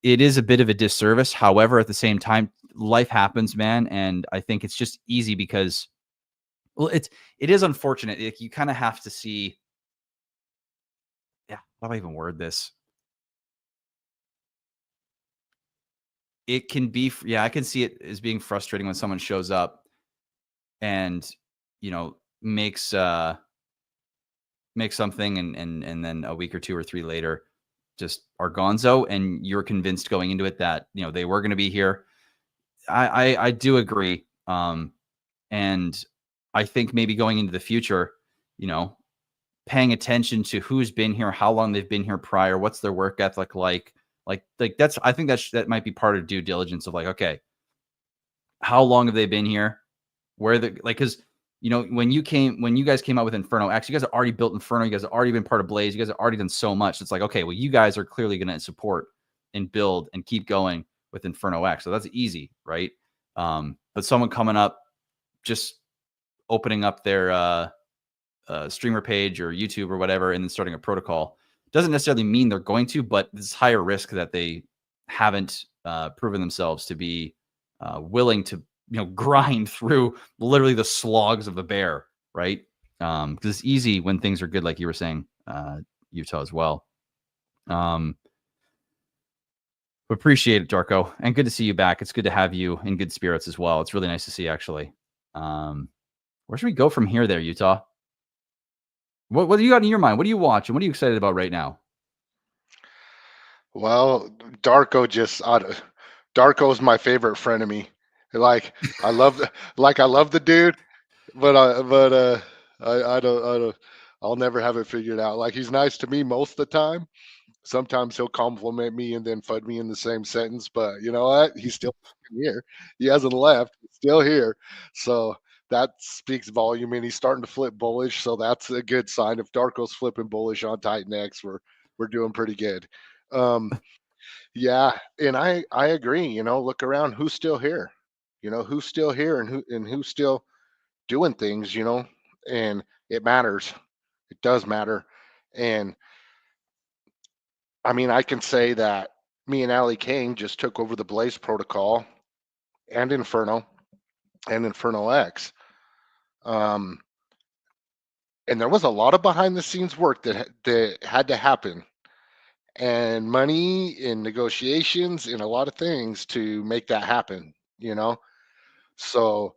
is a bit of a disservice. However, at the same time, life happens, man. And I think it's just easy because, well, it is unfortunate. Like, you kind of have to see, yeah, how do I even word this? It can be, yeah, I can see it as being frustrating when someone shows up and, makes something, and then a week or 2 or 3 later just are gonzo, and you're convinced going into it that, they were going to be here. I do agree. And I think maybe going into the future, paying attention to who's been here, how long they've been here prior, what's their work ethic like. Like that's, I think that might be part of due diligence of like, okay, how long have they been here? Where the, like, because when you guys came out with Inferno X, you guys have already built Inferno, you guys have already been part of Blaze, you guys have already done so much. It's like, okay, well, you guys are clearly going to support and build and keep going with Inferno X, so that's easy, right? But someone coming up, just opening up their streamer page or YouTube or whatever, and then starting a protocol doesn't necessarily mean they're going to, but it's higher risk that they haven't proven themselves to be willing to grind through literally the slogs of the bear, right? Because it's easy when things are good, like you were saying, Utah as well. Appreciate it, Darko, and good to see you back. It's good to have you in good spirits as well. It's really nice to see, actually. Where should we go from here, there, Utah? What do you got in your mind? What are you watching? What are you excited about right now? Well, Darko's my favorite frenemy. Like I love the dude, but I don't I'll never have it figured out. Like, he's nice to me most of the time. Sometimes he'll compliment me and then FUD me in the same sentence, but you know what? He's still here. He hasn't left. He's still here. So that speaks volume, and he's starting to flip bullish. So that's a good sign. If Darko's flipping bullish on TitanX, we're doing pretty good. Um, yeah, and I agree. Look around. Who's still here? Who's still here, and who's still doing things. And it matters. It does matter. And I mean, I can say that me and Ali Kane just took over the Blaze protocol and Inferno X. Um, and there was a lot of behind the scenes work that had to happen, and money and negotiations and a lot of things to make that happen, you know? So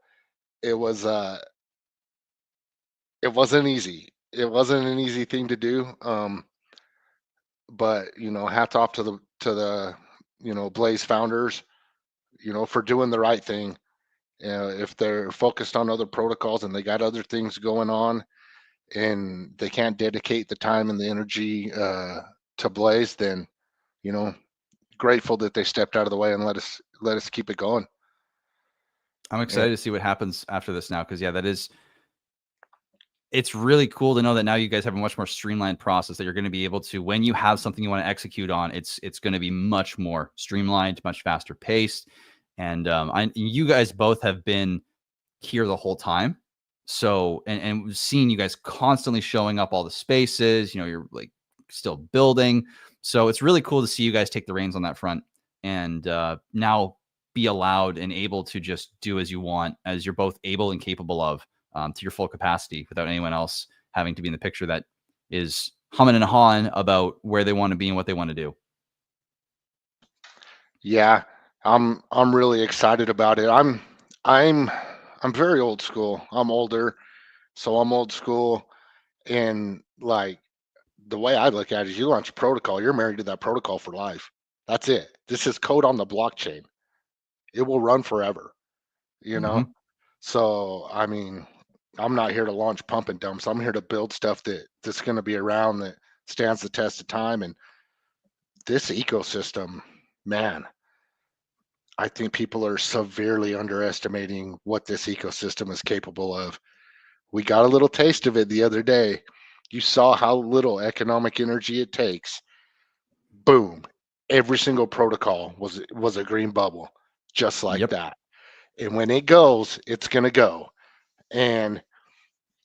it was it wasn't easy. It wasn't an easy thing to do. But hats off to the Blaze founders, for doing the right thing. If they're focused on other protocols and they got other things going on, and they can't dedicate the time and the energy to Blaze, then you know, grateful that they stepped out of the way and let us keep it going. I'm And excited to see what happens after this now, because yeah, it's really cool to know that now you guys have a much more streamlined process that you're going to be able to, when you have something you want to execute on, it's going to be much more streamlined, much faster paced. And you guys both have been here the whole time. So, and seeing you guys constantly showing up all the spaces, you're like still building. So it's really cool to see you guys take the reins on that front, and now be allowed and able to just do as you want, as you're both able and capable of, to your full capacity, without anyone else having to be in the picture that is humming and hawing about where they want to be and what they want to do. yeah, I'm really excited about it. I'm I'm very old school. I'm older, so I'm old school. And like, the way I look at it is, you launch a protocol, you're married to that protocol for life. That's it. This is code on the blockchain. It will run forever, you know? Mm-hmm. So, I mean, I'm not here to launch pump and dumps. I'm here to build stuff that's going to be around, that stands the test of time. And this ecosystem, man, I think people are severely underestimating what this ecosystem is capable of. We got a little taste of it the other day. You saw how little economic energy it takes. Boom. Every single protocol was a green bubble, just like Yep. that. And when it goes, it's going to go. And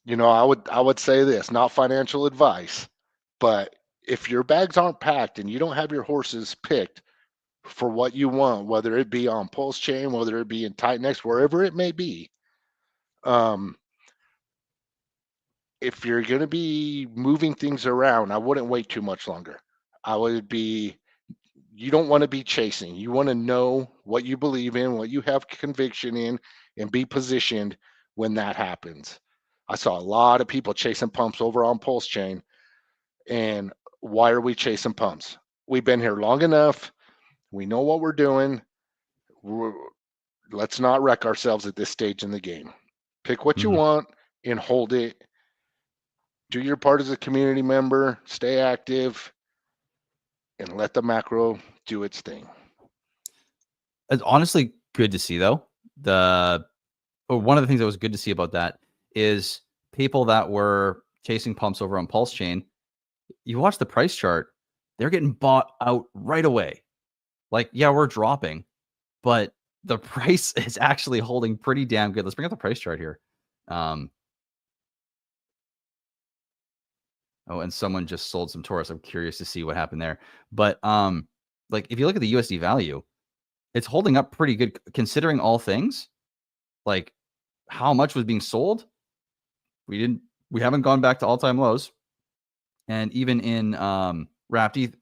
I would say this, not financial advice, but if your bags aren't packed and you don't have your horses picked for what you want, whether it be on Pulse Chain, whether it be in TitanX, wherever it may be, um, if you're going to be moving things around, I wouldn't wait too much longer. I would be, you don't want to be chasing. You want to know what you believe in, what you have conviction in, and be positioned when that happens. I saw a lot of people chasing pumps over on Pulse Chain. And why are we chasing pumps? We've been here long enough. We know what we're doing. Let's not wreck ourselves at this stage in the game. Pick what you Mhm. want and hold it. Do your part as a community member, stay active, and let the macro do its thing. It's honestly good to see, though. One of the things that was good to see about that is people that were chasing pumps over on Pulse Chain. You watch the price chart; they're getting bought out right away. Like, yeah, we're dropping, but the price is actually holding pretty damn good. Let's bring up the price chart here. Oh, and someone just sold some Torus. I'm curious to see what happened there. But like if you look at the USD value, it's holding up pretty good considering all things. Like how much was being sold? We haven't gone back to all-time lows. And even in wrapped ETH,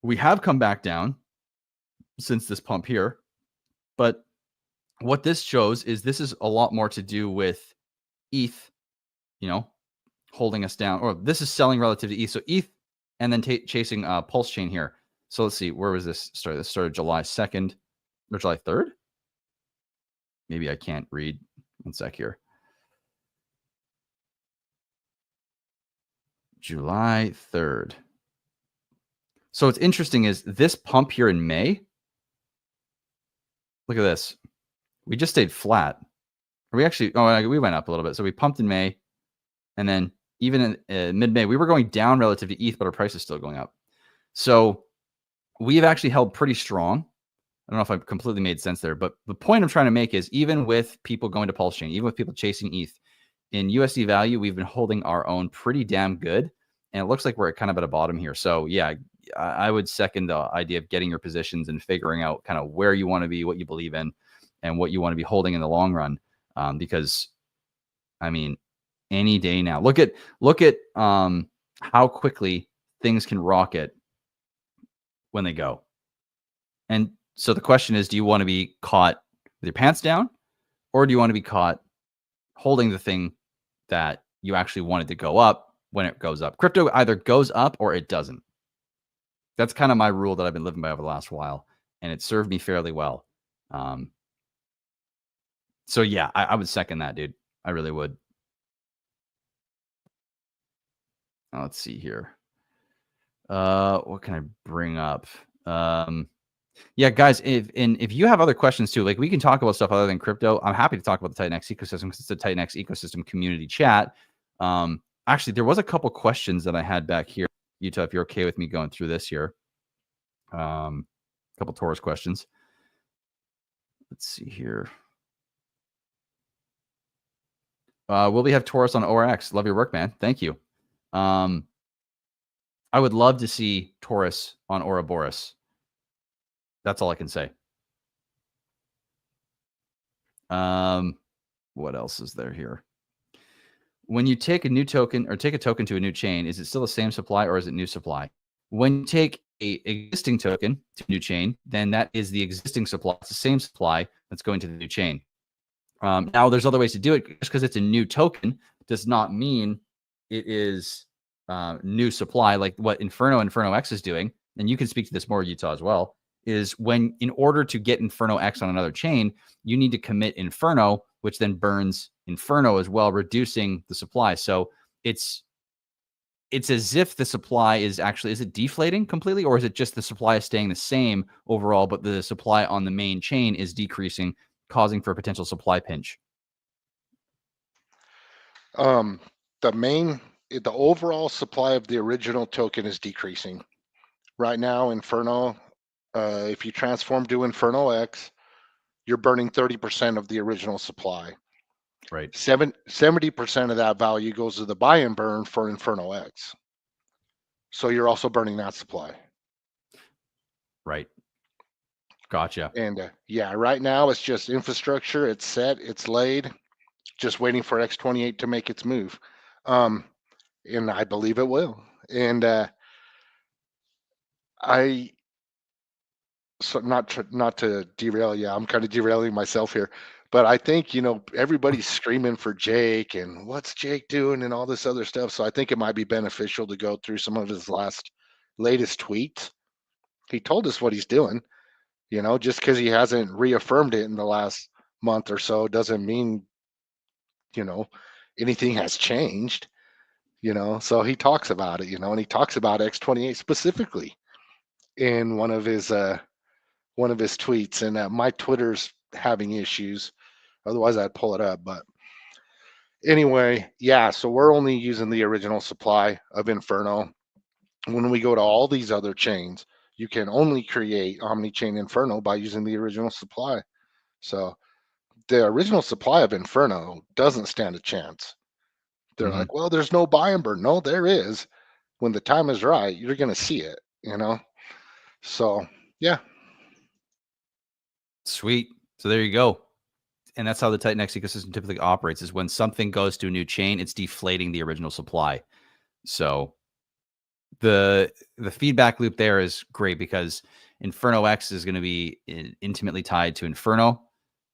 we have come back down since this pump here. But what this shows is this is a lot more to do with ETH, holding us down, or this is selling relative to ETH. So ETH and then chasing Pulse Chain here. So let's see, where was this started? This started July 2nd or July 3rd. Maybe I can't read. One sec here. July 3rd. So what's interesting is this pump here in May. Look at this. We just stayed flat. We went up a little bit. So we pumped in May. And then even in mid-May, we were going down relative to ETH, but our price is still going up. So we've actually held pretty strong. I don't know if I've completely made sense there, but the point I'm trying to make is even with people going to Pulse Chain, even with people chasing ETH, in USD value, we've been holding our own pretty damn good. And it looks like we're kind of at a bottom here. So yeah, I would second the idea of getting your positions and figuring out kind of where you want to be, what you believe in, and what you want to be holding in the long run. Because, I mean, any day now, look at how quickly things can rocket when they go. And so the question is, do you want to be caught with your pants down, or do you want to be caught holding the thing that you actually wanted to go up when it goes up? Crypto either goes up or it doesn't. That's kind of my rule that I've been living by over the last while, and it served me fairly well. So yeah, I would second that, dude. I really would. Let's see here. What can I bring up? Yeah, guys, if you have other questions too, like we can talk about stuff other than crypto. I'm happy to talk about the TitanX ecosystem because it's a TitanX ecosystem community chat. Actually, there was a couple questions that I had back here, Utah, if you're okay with me going through this here. A couple Torus questions. Let's see here. Will we have Torus on ORX? Love your work, man. Thank you. I would love to see Torus on Ouroboros. That's all I can say. What else is there here? When you take a new token or take a token to a new chain, is it still the same supply or is it new supply? When you take a existing token to a new chain, then that is the existing supply. It's the same supply that's going to the new chain. Now, there's other ways to do it. Just because it's a new token does not mean it is new supply, like what Inferno X is doing. And you can speak to this more, Utah, as well. Is when in order to get Inferno X on another chain, you need to commit Inferno, which then burns Inferno as well, reducing the supply. So it's as if the supply is it deflating completely, or is it just the supply is staying the same overall, but the supply on the main chain is decreasing, causing for a potential supply pinch? The overall supply of the original token is decreasing. Right now, Inferno, if you transform to Inferno X, you're burning 30% of the original supply. Right. 70% of that value goes to the buy and burn for Inferno X. So you're also burning that supply. Right. Gotcha. And yeah, right now it's just infrastructure. It's set. It's laid. Just waiting for X28 to make its move. And I believe it will. And not to derail. Yeah, I'm kind of derailing myself here. But I think, everybody's screaming for Jake and what's Jake doing and all this other stuff. So I think it might be beneficial to go through some of his latest tweets. He told us what he's doing. Just because he hasn't reaffirmed it in the last month or so doesn't mean, anything has changed. So he talks about it, and he talks about X28 specifically in one of his tweets. And my Twitter's having issues. Otherwise, I'd pull it up. But anyway, yeah. So we're only using the original supply of Inferno. When we go to all these other chains, you can only create omni-chain Inferno by using the original supply. So the original supply of Inferno doesn't stand a chance. They're like, well, there's no buy and burn. No, there is. When the time is right, you're going to see it, So, yeah. Sweet. So there you go. And that's how the TitanX ecosystem typically operates, is when something goes to a new chain, it's deflating the original supply. So the feedback loop there is great, because Inferno X is going to be intimately tied to Inferno.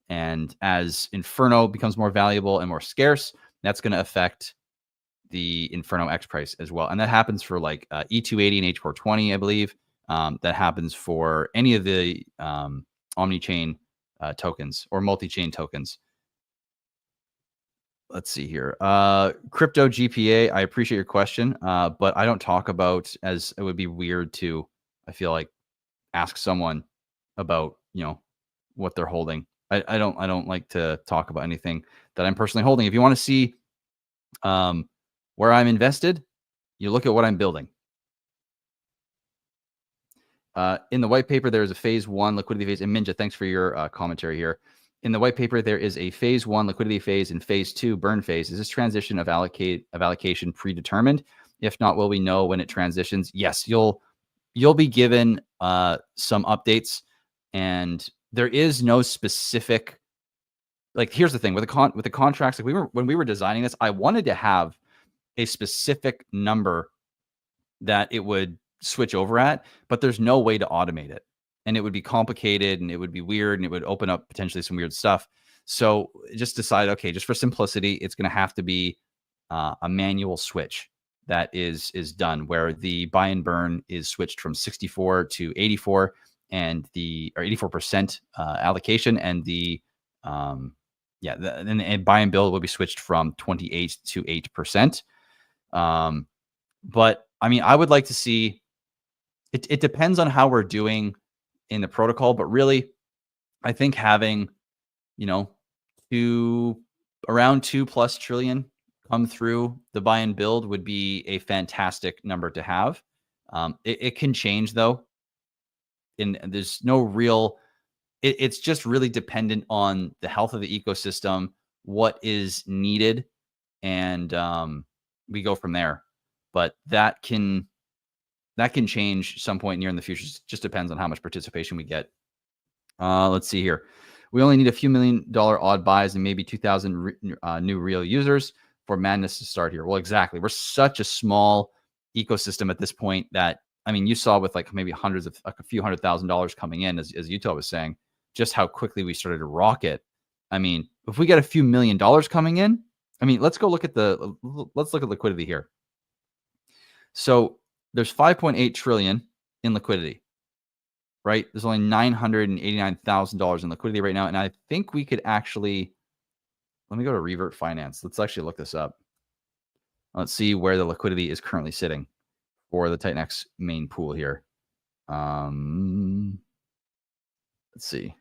And as Inferno becomes more valuable and more scarce, that's going to affect the Inferno X price as well. And that happens for like E280 and H420, I believe. That happens for any of the omni-chain tokens or multi-chain tokens. Let's see here. Crypto GPA, I appreciate your question, but I don't talk about, as it would be weird to, I feel like, ask someone about, what they're holding. I don't like to talk about anything that I'm personally holding. If you want to see where I'm invested, you look at what I'm building. In the white paper, there is a phase 1 liquidity phase. And Minja, thanks for your commentary here. In the white paper, there is a phase 1 liquidity phase and phase 2 burn phase. Is this transition of allocation predetermined? If not, will we know when it transitions? Yes, you'll be given some updates, and there is no specific. Like, here's the thing with the contracts. Like, when we were designing this, I wanted to have a specific number that it would switch over at, but there's no way to automate it, and it would be complicated, and it would be weird, and it would open up potentially some weird stuff. So just decide, okay, just for simplicity, it's going to have to be a manual switch that is done, where the buy and burn is switched from 64 to 84, and the 84% allocation, and the and buy and build will be switched from 28 to 8%. But I mean, I would like to see. It depends on how we're doing in the protocol, but really, I think having, around 2+ trillion come through the buy and build would be a fantastic number to have. It can change though, and there's no real. It's just really dependent on the health of the ecosystem, what is needed, and we go from there. But that can change some point near in the future. It just depends on how much participation we get. Let's see here. We only need a few $1 million odd buys and maybe 2,000 new real users for madness to start here. Well, exactly. We're such a small ecosystem at this point that, I mean, you saw with like maybe a few $100,000 coming in, as Utah was saying, just how quickly we started to rocket. I mean, if we get a few $1 million coming in, I mean, let's look at liquidity here. So there's 5.8 trillion in liquidity, right? There's only $989,000 in liquidity right now. And I think we could actually let me go to Revert Finance. Let's actually look this up. Let's see where the liquidity is currently sitting for the TitanX main pool here. Let's see.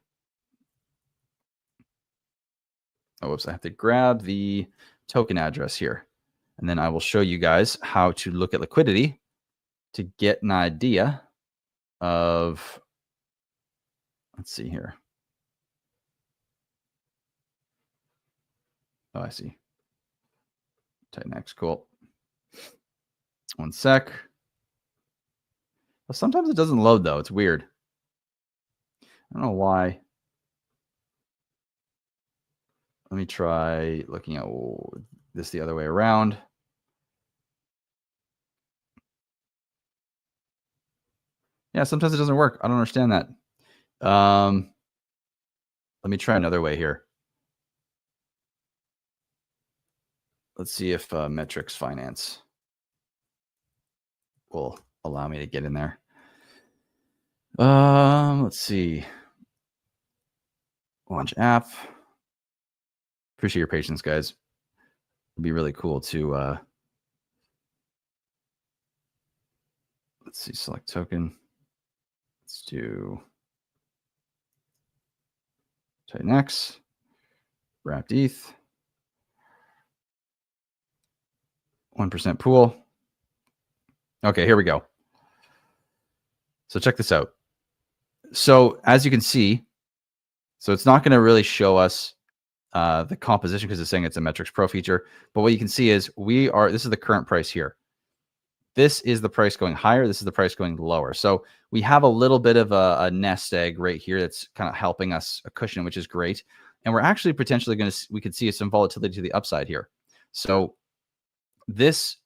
Oh, whoops. I have to grab the token address here. And then I will show you guys how to look at liquidity to get an idea of, let's see here. Oh, I see. TitanX, cool. One sec. Well, sometimes it doesn't load, though. It's weird. I don't know why. Let me try looking at this the other way around. Yeah, sometimes it doesn't work. I don't understand that. Let me try another way here. Let's see if Metrics Finance will allow me to get in there. Let's see. Launch app. Appreciate your patience, guys. It'd be really cool to let's see, select token. Let's do TitanX, wrapped ETH, 1% pool. Okay, here we go. So check this out. So as you can see, so it's not going to really show us the composition because it's saying it's a Metrics Pro feature. But what you can see is this is the current price here. This is the price going higher. This is the price going lower. So we have a little bit of a nest egg right here that's kind of helping us a cushion, which is great. And we're actually potentially we could see some volatility to the upside here. So this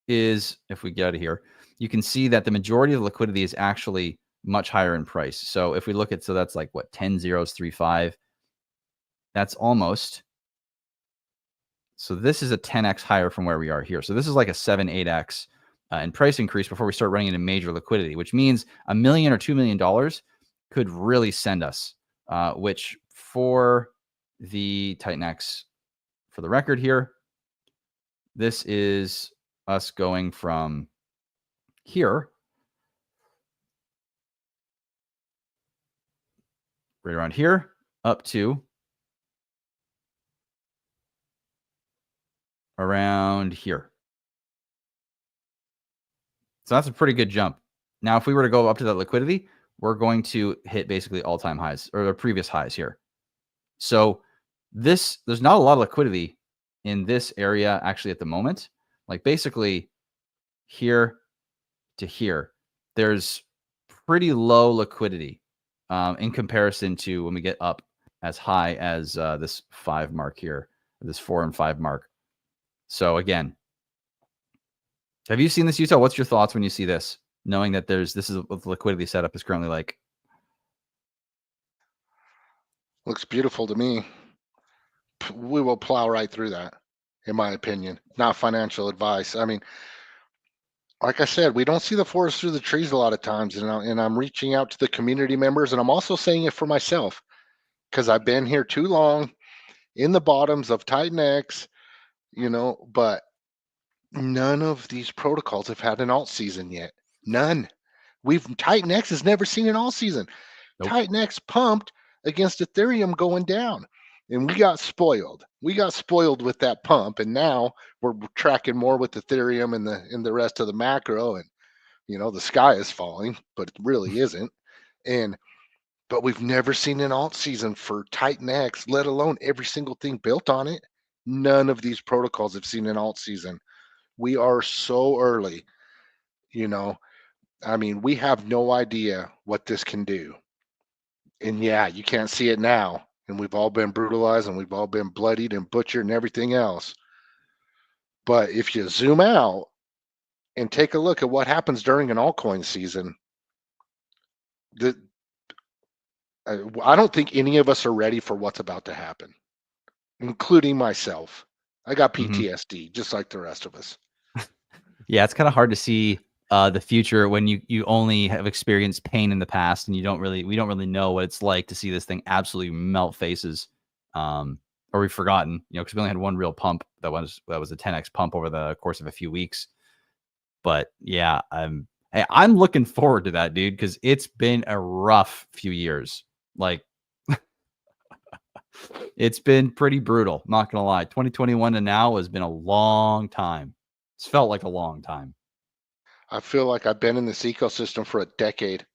is, if we get out of here, you can see that the majority of the liquidity is actually much higher in price. So if we look at, so that's like what, 10.035. That's almost. So this is a 10x higher from where we are here. So this is like a 7-8x in price increase before we start running into major liquidity, which means $1 million or $2 million could really send us, which for the TitanX, for the record here, this is us going from here, right around here, up to around here. So that's a pretty good jump. Now, if we were to go up to that liquidity, we're going to hit basically all-time highs or the previous highs here. So there's not a lot of liquidity in this area actually at the moment. Like basically here to here, there's pretty low liquidity in comparison to when we get up as high as this 5 mark here, this 4 and 5 mark. So again, have you seen this, Utah? What's your thoughts when you see this, knowing that this is what the liquidity setup is currently like? Looks beautiful to me. We will plow right through that, in my opinion. Not financial advice. I mean, like I said, we don't see the forest through the trees a lot of times, and I'm reaching out to the community members, and I'm also saying it for myself because I've been here too long in the bottoms of TitanX, but none of these protocols have had an alt season yet. None. TitanX has never seen an alt season. Nope. TitanX pumped against Ethereum going down, and we got spoiled. We got spoiled with that pump, and now we're tracking more with Ethereum and the rest of the macro, and the sky is falling, but it really isn't. But we've never seen an alt season for TitanX, let alone every single thing built on it. None of these protocols have seen an alt season. We are so early, I mean, we have no idea what this can do. And yeah, you can't see it now. And we've all been brutalized and we've all been bloodied and butchered and everything else. But if you zoom out and take a look at what happens during an altcoin season, I don't think any of us are ready for what's about to happen, including myself. I got PTSD, just like the rest of us. Yeah, it's kind of hard to see the future when you only have experienced pain in the past, and we don't really know what it's like to see this thing absolutely melt faces, or or we've forgotten, because we only had one real pump that was a 10x pump over the course of a few weeks. But yeah, I'm looking forward to that, dude, because it's been a rough few years. Like, it's been pretty brutal. Not gonna lie, 2021 to now has been a long time. It's felt like a long time. I feel like I've been in this ecosystem for a decade.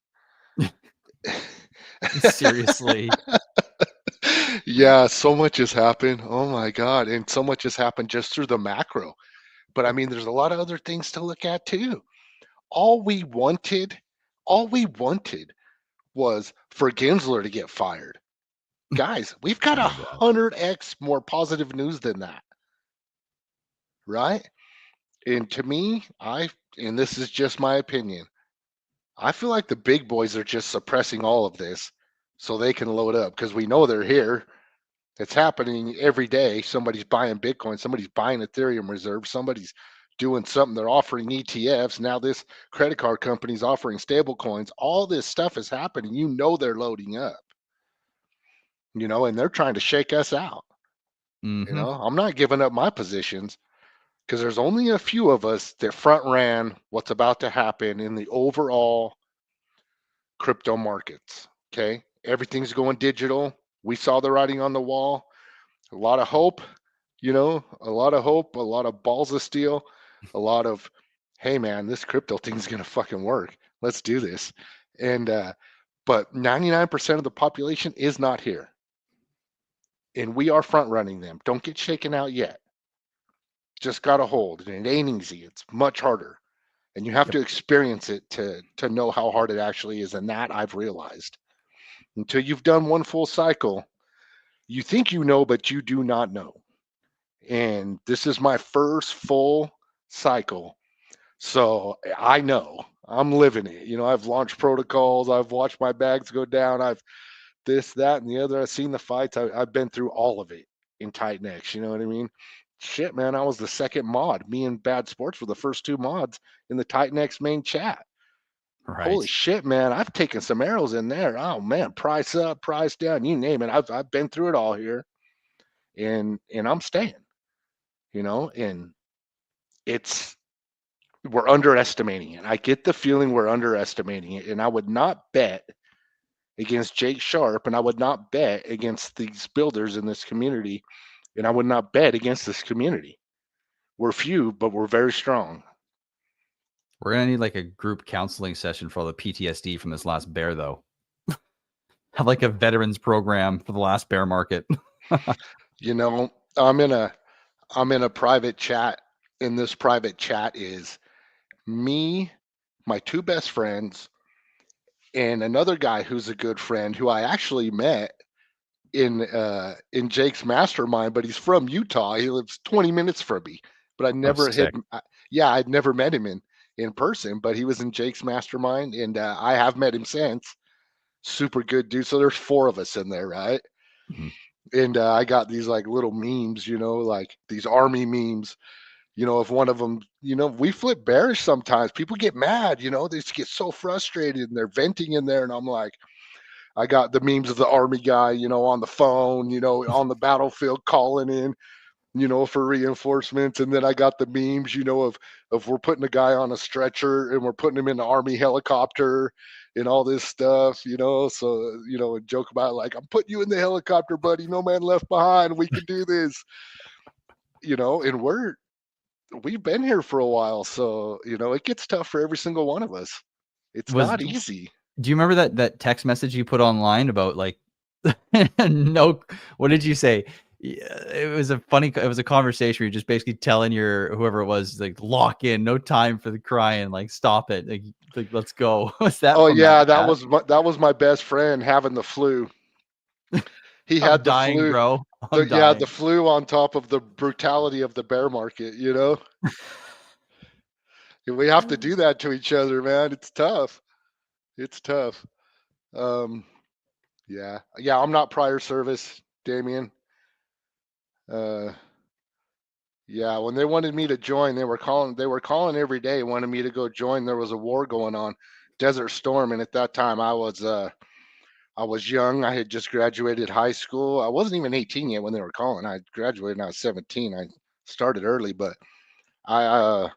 Seriously. Yeah, so much has happened. Oh my God. And so much has happened just through the macro. But I mean, there's a lot of other things to look at too. All we wanted, all we wanted was for Gensler to get fired. Guys, we've got Oh, God. 100x more positive news than that. Right? And to me, and this is just my opinion, I feel like the big boys are just suppressing all of this so they can load up because we know they're here. It's happening every day. Somebody's buying Bitcoin, somebody's buying Ethereum reserves, somebody's doing something. They're offering ETFs. Now this credit card company's offering stable coins. All this stuff is happening. You know they're loading up, and they're trying to shake us out. Mm-hmm. I'm not giving up my positions because there's only a few of us that front ran what's about to happen in the overall crypto markets. Okay. Everything's going digital. We saw the writing on the wall. A lot of hope, a lot of hope, a lot of balls of steel, a lot of, hey man, this crypto thing's gonna fucking work. Let's do this. And but 99% of the population is not here. And we are front running them. Don't get shaken out yet. Just gotta hold. And it ain't easy. It's much harder. And you have Yep. to experience it to know how hard it actually is. And that I've realized. Until you've done one full cycle, you think you know, but you do not know. And this is my first full cycle. So I know I'm living it. I've launched protocols, I've watched my bags go down, I've this, that, and the other. I've seen the fights. I've been through all of it in TitanX. You know what I mean? Shit, man, I was the second mod. Me and Bad Sports were the first two mods in the TitanX main chat. Holy Right. shit, man! I've taken some arrows in there. Oh man, price up, price down, you name it. I've been through it all here, and I'm staying. And it's we're underestimating it. I get the feeling we're underestimating it, and I would not bet against Jake Sharp, and I would not bet against these builders in this community, and I would not bet against this community. We're few, but we're very strong. We're gonna need like a group counseling session for all the PTSD from this last bear, though. Have like a veterans program for the last bear market. I'm in a private chat, and this private chat is me, my two best friends, and another guy who's a good friend who I actually met in Jake's mastermind, but he's from Utah. He lives 20 minutes from me, but I Oh, never had. sick. Yeah, I'd never met him in person, but he was in Jake's mastermind, and I have met him since. Super good dude. So there's four of us in there, right? Mm-hmm. And I got these like little memes, like these army memes. If one of them, we flip bearish sometimes. People get mad, they just get so frustrated and they're venting in there, and I'm like, I got the memes of the army guy, on the phone, on the battlefield calling in, for reinforcements. And then I got the memes, of we're putting a guy on a stretcher and we're putting him in the army helicopter and all this stuff, So, and joke about like, I'm putting you in the helicopter, buddy. No man left behind. We can do this, and we've been here for a while. So, it gets tough for every single one of us. It's not easy. Do you remember that text message you put online about like no? What did you say? It was a conversation where you're just basically telling whoever it was, like, lock in, no time for the crying, like, stop it, like let's go. Was that Oh from that yeah, that chat? was my best friend having the flu. He I'm had the dying, flu. bro. The I'm Yeah, the dying. flu on top of the brutality of the bear market, We have to do that to each other, man. It's tough. It's tough. Um, yeah. Yeah, I'm not prior service, Damien. Uh, yeah, when they wanted me to join, they were calling every day, wanted me to go join. There was a war going on, Desert Storm, and at that time I was young. I had just graduated high school. I wasn't even 18 yet when they were calling. I graduated when I was 17. I started early, but I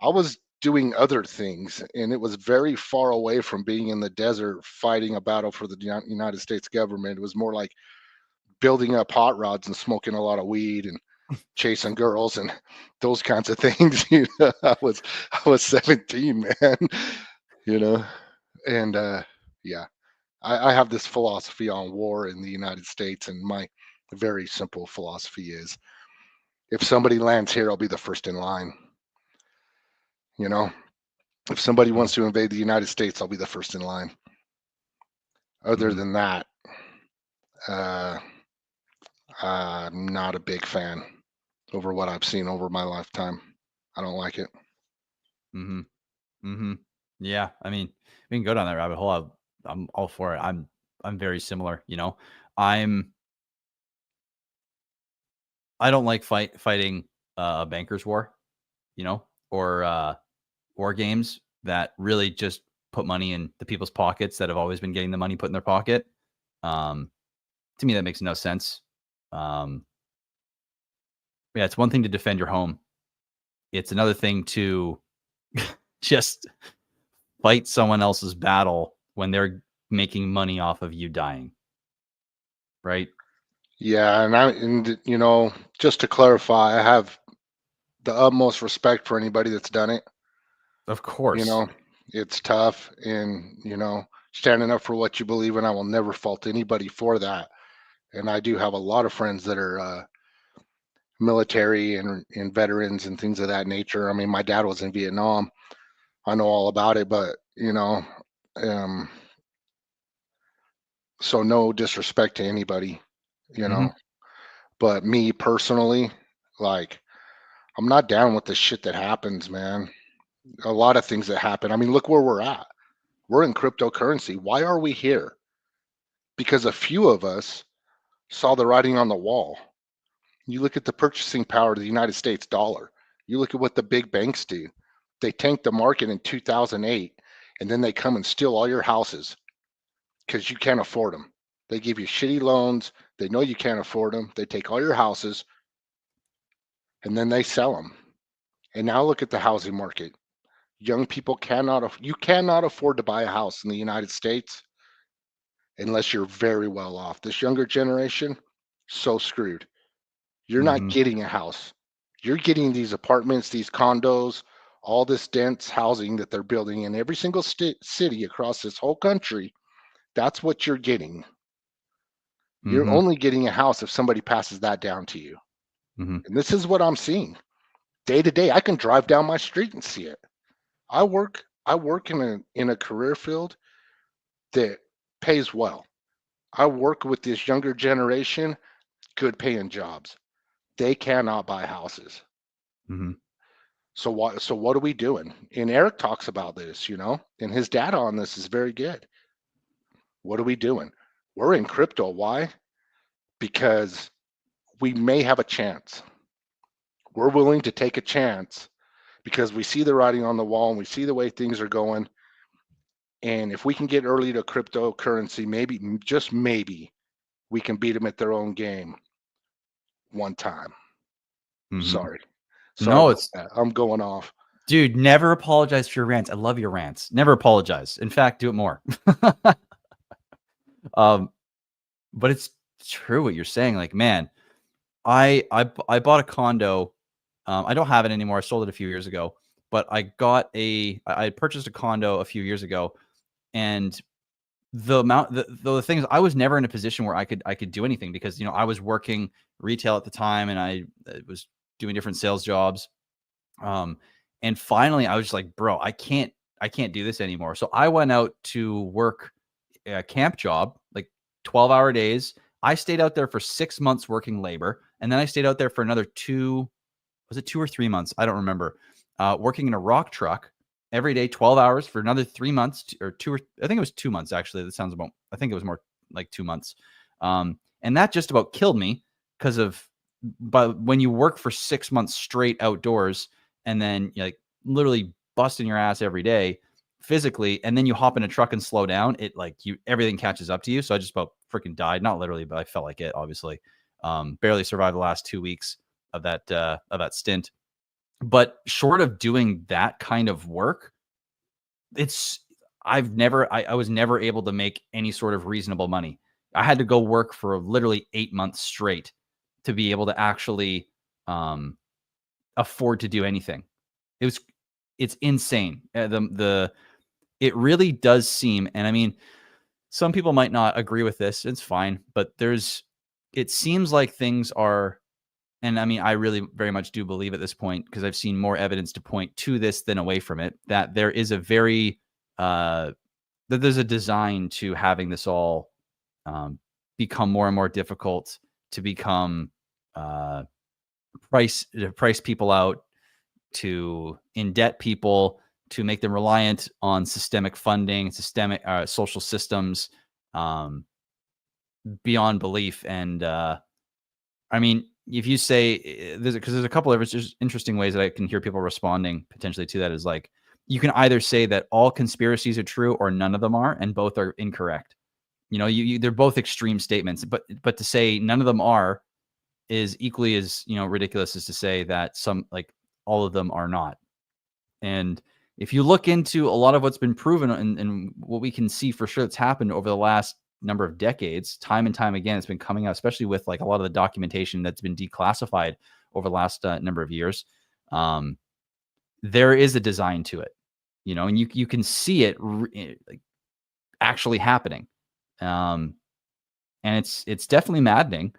I was doing other things, and it was very far away from being in the desert fighting a battle for the United States government. It was more like building up hot rods and smoking a lot of weed and chasing girls and those kinds of things. I was 17, man. You know, and yeah, I have this philosophy on war in the United States, and my very simple philosophy is if somebody lands here, I'll be the first in line. You know, if somebody Mhm. wants to invade the United States, I'll be the first in line. Other Mhm. than that, uh, I'm not a big fan over what I've seen over my lifetime. I don't like it. Mhm. Mhm. Yeah, I mean, we can go down that rabbit hole. I'm all for it. I'm very similar, you know. I'm I don't like fighting a banker's war, you know, or war games that really just put money in the people's pockets that have always been getting the money put in their pocket. Um, to me, that makes no sense. Um, yeah, it's one thing to defend your home. It's another thing to just fight someone else's battle when they're making money off of you dying, right? Yeah, and just to clarify, I have the utmost respect for anybody that's done it. Of You course. know, it's tough, and standing up for what you believe in. I will never fault anybody for that. And I do have a lot of friends that are military and veterans and things of that nature. I mean, my dad was in Vietnam. I know all about it, but um, so no disrespect to anybody, you know. Mhm. But me personally, like, I'm not down with the shit that happens, man. A lot of things that happen. I mean, look where we're at. We're in cryptocurrency. Why are we here? Because a few of us saw the writing on the wall. You look at the purchasing power of the United States dollar. You look at what the big banks do. They tanked the market in 2008, and then they come and steal all your houses because you can't afford them. They give you shitty loans. They know you can't afford them. They take all your houses and then they sell them. And now look at the housing market. Young people you cannot afford to buy a house in the United States unless you're very well off. This younger generation, so screwed. You're not Mhm. getting a house. You're getting these apartments, these condos, all this dense housing that they're building in every single city across this whole country. That's what you're getting. You're Mhm. only getting a house if somebody passes that down to you. Mhm. And this is what I'm seeing day to day. I can drive down my street and see it. I work in a career field that pays well. I work with this younger generation, good paying jobs. They cannot buy houses. Mhm. So what are we doing? And Eric talks about this, and his data on this is very good. What are we doing? We're in crypto. Why? Because we may have a chance. We're willing to take a chance because we see the writing on the wall and we see the way things are going. And if we can get early to cryptocurrency, maybe, just maybe, we can beat them at their own game one time. Mhm. Sorry. Sorry No, about it's that. I'm going off. dude, never apologize for your rants. I love your rants. Never apologize. In fact, do it more. um, but it's true what you're saying. Like, man, I bought a condo. I don't have it anymore. I sold it a few years ago, but I purchased a condo a few years ago, and the thing is, I was never in a position where I could do anything because I was working retail at the time, and I was doing different sales jobs. Um, and finally, I was just like, bro, I can't do this anymore. So I went out to work a camp job, like 12-hour days. I stayed out there for 6 months working labor, and then I stayed out there for another was it 2 or 3 months? I don't remember. Working in a rock truck every day, 12 hours for another 3 months or I think it was 2 months actually. That sounds about, I think it was more like 2 months. And that just about killed me because but when you work for 6 months straight outdoors and then like literally busting your ass every day, physically, and then you hop in a truck and slow down, it like everything catches up to you. So I just about freaking died. Not literally, but I felt like it, obviously. Barely survived the last 2 weeks of that stint. But short of doing that kind of work, I was never able to make any sort of reasonable money. I had to go work for literally 8 months straight to be able to actually afford to do anything. It's insane. It really does seem, and I mean, some people might not agree with this. It's fine, but it seems like things are, and I mean, I really very much do believe at this point, because I've seen more evidence to point to this than away from it, that there is that there's a design to having this all become more and more difficult, to become price people out, to indebt people, to make them reliant on systemic funding, systemic social systems, beyond belief. And I mean, if you say there's a couple of interesting ways that I can hear people responding potentially to that, is like, you can either say that all conspiracies are true or none of them are, and both are incorrect. You know, they're both extreme statements, but to say none of them are is equally as, ridiculous as to say that all of them are not. And if you look into a lot of what's been proven, and what we can see for sure that's happened over the last number of decades, time and time again, it's been coming out, especially with like a lot of the documentation that's been declassified over the last number of years. There is a design to it, and you can see it like actually happening. And it's definitely maddening,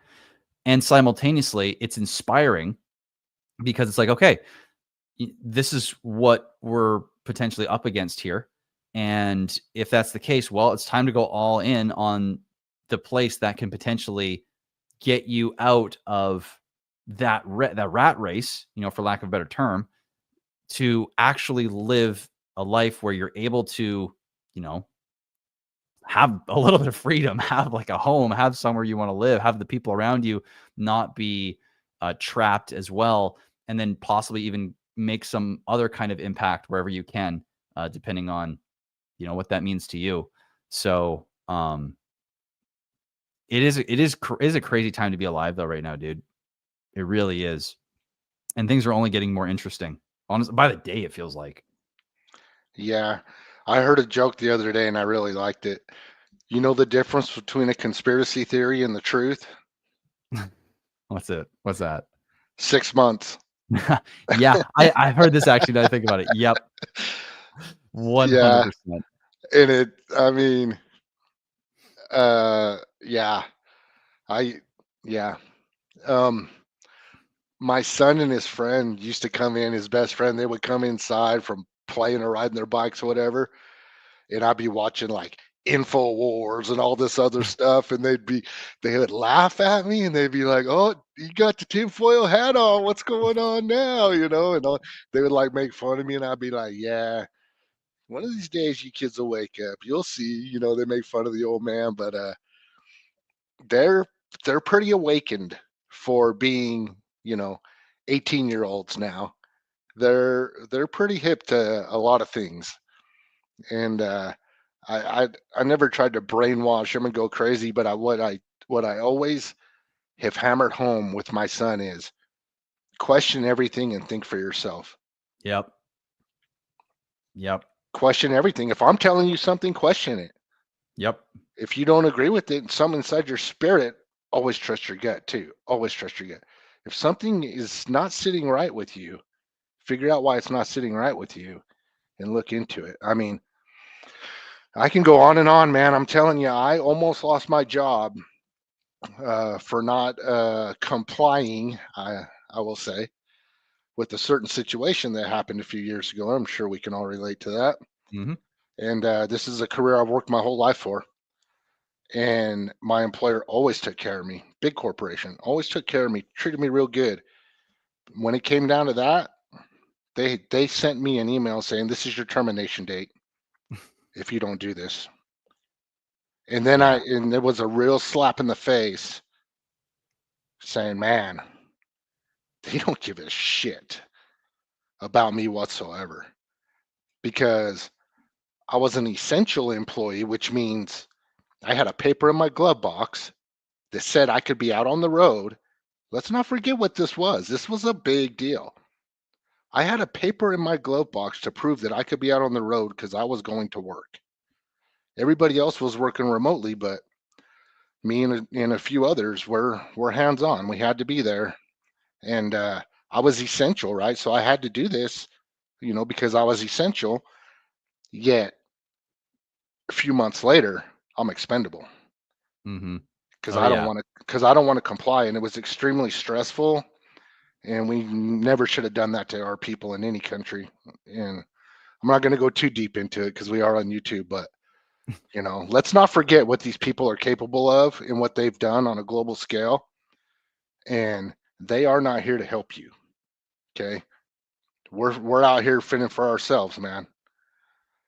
and simultaneously it's inspiring, because it's like, okay, this is what we're potentially up against here. And if that's the case, well, it's time to go all in on the place that can potentially get you out of that rat race, for lack of a better term, to actually live a life where you're able to, have a little bit of freedom, have like a home, have somewhere you want to live, have the people around you not be trapped as well, and then possibly even make some other kind of impact wherever you can, depending on, what that means to you. So it is a crazy time to be alive though right now, dude. It really is. And things are only getting more interesting. Honestly, by the day, it feels like. Yeah. I heard a joke the other day and I really liked it. You know the difference between a conspiracy theory and the truth? What's that? 6 months. Yeah, I've heard this actually, now I think about it. Yep. Yeah. 100%. And I mean, yeah. I, yeah. Um, my son and his friend used to come in, his best friend, they would come inside from playing or riding their bikes or whatever. And I'd be watching like Info Wars and all this other stuff, and they would laugh at me, and they'd be like, "Oh, you got the tinfoil hat on? What's going on now?" They would like make fun of me, and I'd be like, "Yeah, one of these days you kids will wake up. You'll see." They make fun of the old man, but they're they're pretty awakened for being 18-year-olds now. They're pretty hip to a lot of things, and I never tried to brainwash him and go crazy, but what I always have hammered home with my son is question everything and think for yourself. Yep. Yep. Question everything. If I'm telling you something, question it. Yep. If you don't agree with it, something inside your spirit, always trust your gut too. Always trust your gut. If something is not sitting right with you, figure out why it's not sitting right with you and look into it. I mean, I can go on and on, man. I'm telling you, I almost lost my job for not complying, I will say, with a certain situation that happened a few years ago. I'm sure we can all relate to that. Mm-hmm. And this is a career I've worked my whole life for. And my employer always took care of me. Big corporation, always took care of me, treated me real good. When it came down to that, they sent me an email saying, "This is your termination date if you don't do this." And then Yeah. and there was a real slap in the face saying, "Man, they don't give a shit about me whatsoever." Because I was an essential employee, which means I had a paper in my glove box that said I could be out on the road. Let's not forget what this was. This was a big deal. I had a paper in my glove box to prove that I could be out on the road because I was going to work. Everybody else was working remotely, but me and a few others were hands on. We had to be there, and I was essential, right? So I had to do this, because I was essential. Yet a few months later, I'm expendable Mm-hmm. because Oh I don't yeah. want to because I don't want to comply, and it was extremely stressful. And we never should have done that to our people in any country. And I'm not going to go too deep into it because we are on YouTube, but let's not forget what these people are capable of and what they've done on a global scale. And they are not here to help you. Okay. We're out here fending for ourselves, man.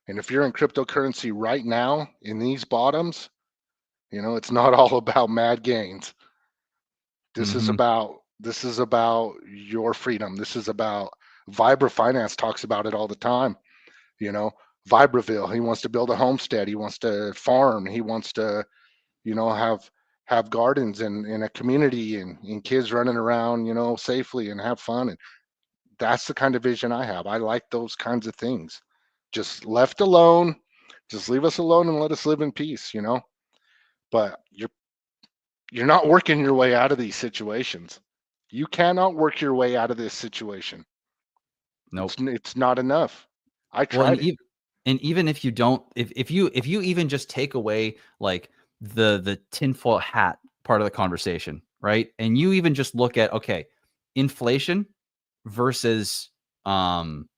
And if you're in cryptocurrency right now in these bottoms, it's not all about mad gains. This is Mm-hmm. about your freedom. This is about Vibra Finance talks about it all the time. You know, Vibraville. He wants to build a homestead. He wants to farm. He wants to, have gardens and a community and kids running around, safely and have fun. And that's the kind of vision I have. I like those kinds of things. Just left alone, just leave us alone and let us live in peace. But you're not working your way out of these situations. You cannot work your way out of this situation. It's Nope. it's not enough. I Well, tried it. and even if you don't, if you even just take away like the tinfoil hat part of the conversation, right? And you even just look at, okay, inflation versus the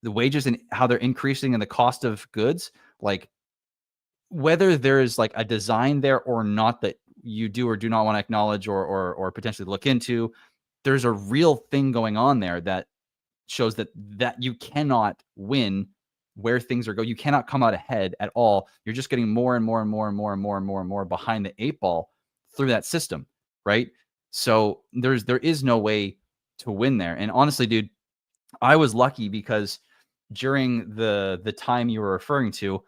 wages and how they're increasing and the cost of goods, like whether there is like a design there or not that you do or do not want to acknowledge or potentially look into, there's a real thing going on there that shows that you cannot win where things are going. You cannot come out ahead at all. You're just getting more and more and more and more and more and more and more behind the eight ball through that system, right? So there is no way to win there. And honestly, dude, I was lucky because during the time you were referring to,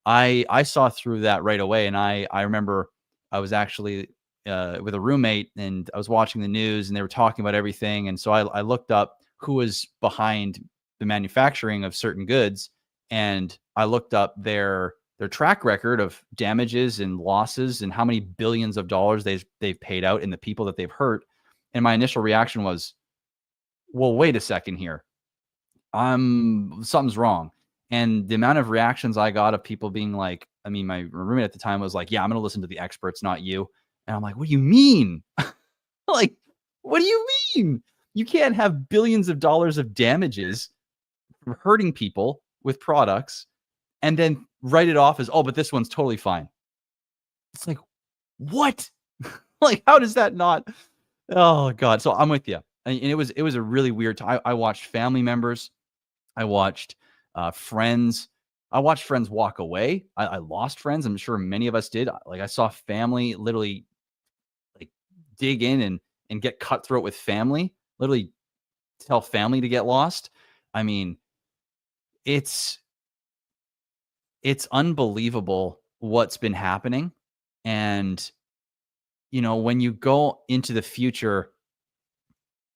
I saw through that right away, and I remember I was actually with a roommate, and I was watching the news, and they were talking about everything, and so I looked up who was behind the manufacturing of certain goods, and I looked up their track record of damages and losses and how many billions of dollars they've paid out and the people that they've hurt, and my initial reaction was, well, wait a second here, something's wrong. And the amount of reactions I got of people being like, I mean, my roommate at the time was like, yeah, I'm going to listen to the experts, not you. And I'm like, what do you mean? Like, what do you mean? You can't have billions of dollars of damages from hurting people with products and then write it off as, oh, but this one's totally fine. It's like, what? Like, how does that not? Oh God. So I'm with you. And it was a really weird time. I watched family members. I watched friends. I watched friends walk away. I lost friends. I'm sure many of us did. Like I saw family literally like dig in and get cutthroat with family. Literally tell family to get lost. I mean, it's it's unbelievable what's been happening. And when you go into the future,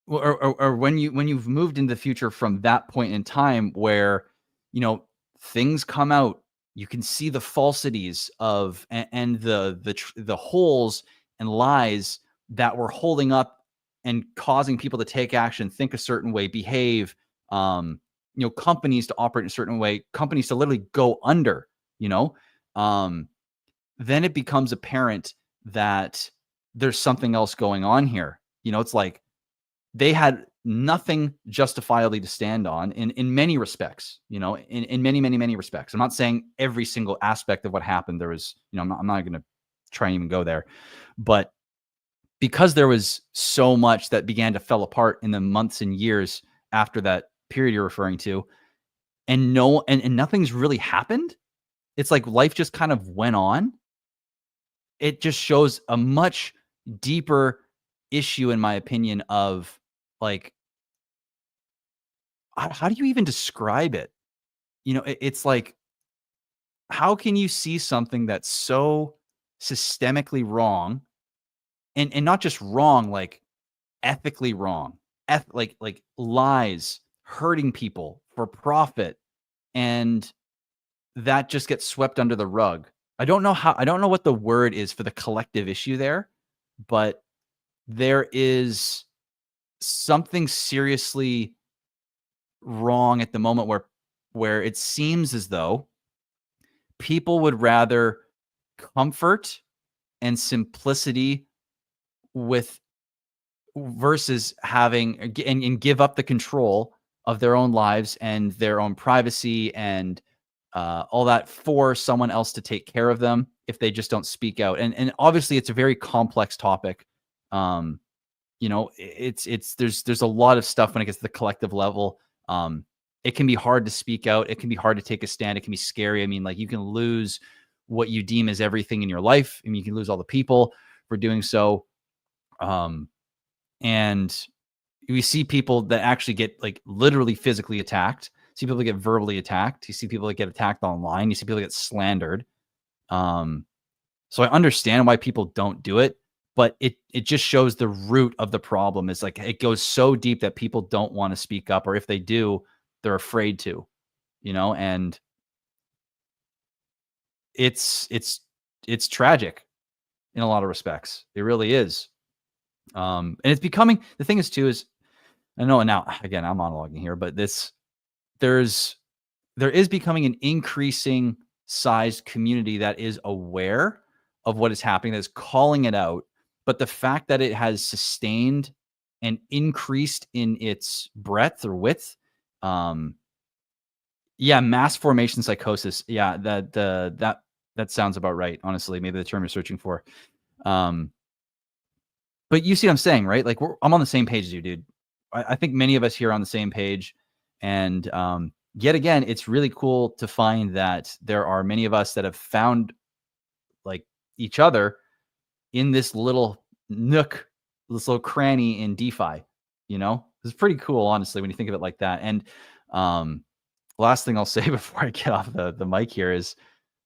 or when you've moved into the future from that point in time where you know things come out, you can see the falsities of and the holes and lies that were holding up and causing people to take action, think a certain way, behave, companies to operate in a certain way, companies to literally go under, you know um then it becomes apparent that there's something else going on here. It's like they had nothing justifiably to stand on in many respects, in many, many, many respects. I'm not saying every single aspect of what happened. There was, I'm not going to try and even go there, but because there was so much that began to fell apart in the months and years after that period you're referring to, and nothing's really happened. It's like life just kind of went on. It just shows a much deeper issue, in my opinion, of like, how do you even describe it? It's like how can you see something that's so systemically wrong, and not just wrong, like ethically wrong, like lies, hurting people for profit, and that just gets swept under the rug. I don't know what the word is for the collective issue there, but there is something seriously wrong at the moment where it seems as though people would rather comfort and simplicity with versus having and give up the control of their own lives and their own privacy and all that for someone else to take care of them if they just don't speak out. And obviously, it's a very complex topic. Um, it's there's a lot of stuff when it gets to the collective level. It can be hard to speak out. It can be hard to take a stand. It can be scary. I mean, like, you can lose what you deem as everything in your life. I mean, you can lose all the people for doing so. And we see people that actually get, like, literally physically attacked. See people get verbally attacked. You see people that get attacked online. You see people get slandered. So I understand why people don't do it, but it just shows the root of the problem is, like, it goes so deep that people don't want to speak up, or if they do, they're afraid to, and it's tragic in a lot of respects. It really is. And it's becoming, the thing is too, is I know now, again, I'm monologuing here, but there's there is becoming an increasing sized community that is aware of what is happening, that is calling it out. But the fact that it has sustained and increased in its breadth or width, um, yeah, mass formation psychosis. Yeah, that sounds about right. Honestly, maybe the term you're searching for. Um, but you see what I'm saying, right? Like, I'm on the same page as you, dude. I think many of us here are on the same page, and yet again, it's really cool to find that there are many of us that have found, like, each other in this little nook, this little cranny in DeFi. It's pretty cool, honestly, when you think of it like that. And um, last thing I'll say before I get off the mic here is,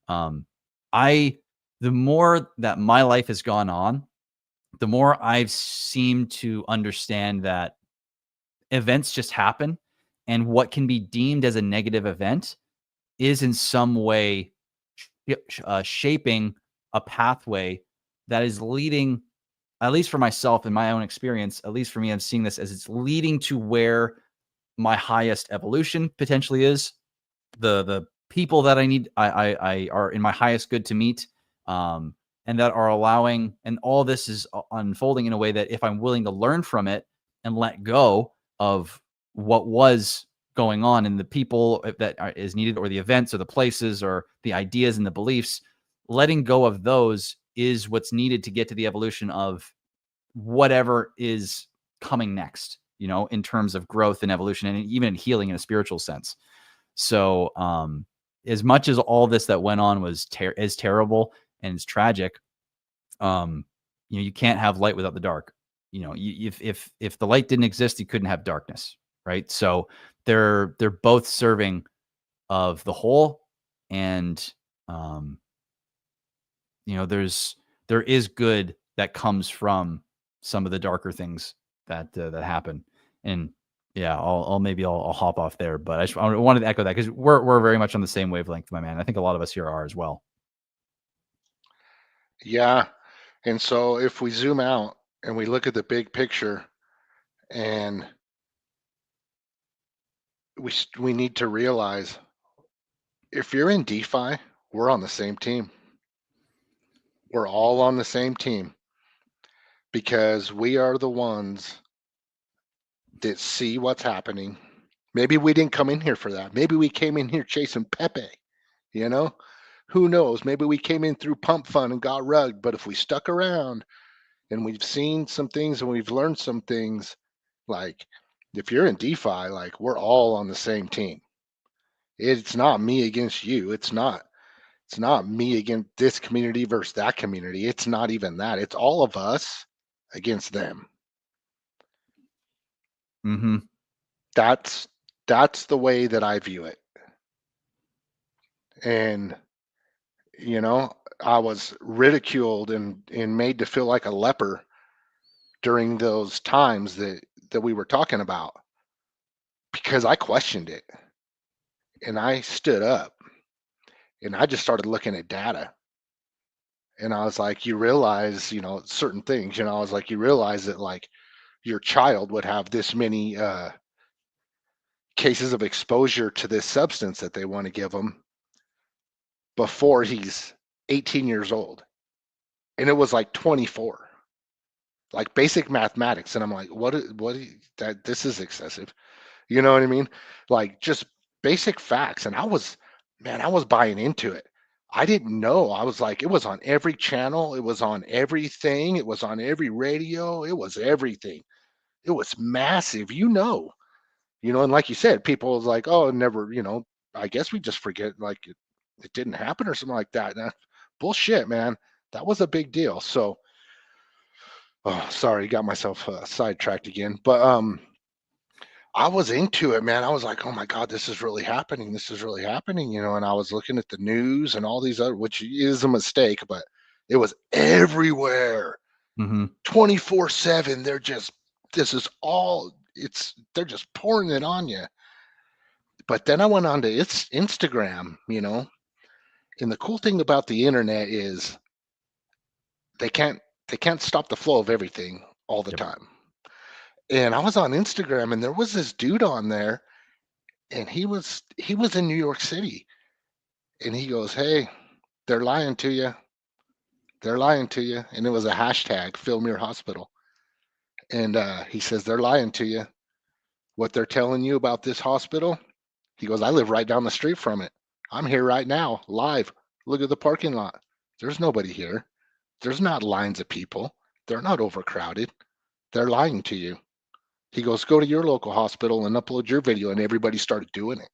I the more that my life has gone on, the more I've seemed to understand that events just happen, and what can be deemed as a negative event is in some way shaping a pathway that is leading, at least for myself in my own experience, at least for me, I'm seeing this as it's leading to where my highest evolution potentially is. The people that I are in my highest good to meet, and that are allowing, and all this is unfolding in a way that if I'm willing to learn from it and let go of what was going on, and the people that is needed, or the events or the places or the ideas and the beliefs, letting go of those is what's needed to get to the evolution of whatever is coming next, in terms of growth and evolution, and even in healing in a spiritual sense. So, as much as all this that went on is terrible and it's tragic, you can't have light without the dark. If the light didn't exist, you couldn't have darkness, right? So they're both serving of the whole, and there is good that comes from some of the darker things that happen. And yeah, I'll hop off there, but I wanted to echo that because we're very much on the same wavelength, my man. I think a lot of us here are as well. Yeah. And so if we zoom out and we look at the big picture, and we need to realize, if you're in DeFi, we're on the same team. We're all on the same team because we are the ones that see what's happening. Maybe we didn't come in here for that. Maybe we came in here chasing Pepe, you know? Who knows? Maybe we came in through pump fun and got rugged, but if we stuck around and we've seen some things and we've learned some things, like, if you're in DeFi, like, we're all on the same team. It's not me against you. It's not me against this community versus that community. It's not even that. It's all of us against them. Mm-hmm. That's the way that I view it. And You know, I was ridiculed and made to feel like a leper during those times that we were talking about because I questioned it and I stood up and I just started looking at data. And I was like, you realize, certain things, I was like, you realize that like your child would have this many cases of exposure to this substance that they want to give him before he's 18 years old. And it was like 24, like basic mathematics. And I'm like, that this is excessive. You know what I mean? Like just basic facts. And man, I was buying into it. I didn't know. I was like, it was on every channel. It was on everything. It was on every radio. It was everything. It was massive, and like you said, people was like, oh, never, I guess we just forget like it didn't happen or something like that. Bullshit, man. That was a big deal. So, oh, sorry, got myself sidetracked again. But I was into it, man. I was like, oh my God, this is really happening. This is really happening, and I was looking at the news and all these other, which is a mistake, but it was everywhere, 24/7. This is all, they're just pouring it on you. But then I went on to Instagram, and the cool thing about the internet is they can't, they can't stop the flow of everything all the Yep. time. And I was on Instagram and there was this dude on there and he was in New York City and he goes, "Hey, they're lying to you. They're lying to you." And it was a hashtag Philmere Hospital. And he says, "They're lying to you. What they're telling you about this hospital." He goes, "I live right down the street from it. I'm here right now, live. Look at the parking lot. There's nobody here. There's not lines of people. They're not overcrowded. They're lying to you." He goes, "Go to your local hospital and upload your video." And everybody started doing it.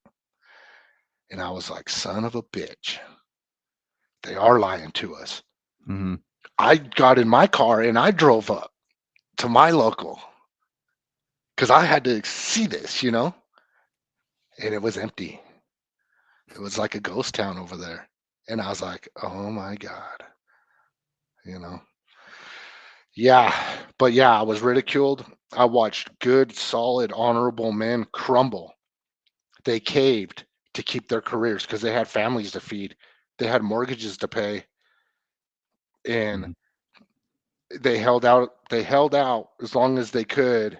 And I was like, son of a bitch. They are lying to us. Mm-hmm. I got in my car and I drove up to my local because I had to see this, and it was empty. It was like a ghost town over there. And I was like, oh my God, you know. Yeah, but yeah, I was ridiculed. I watched good, solid, honorable men crumble. They caved to keep their careers because they had families to feed, they had mortgages to pay, and Mm-hmm. they held out. They held out as long as they could,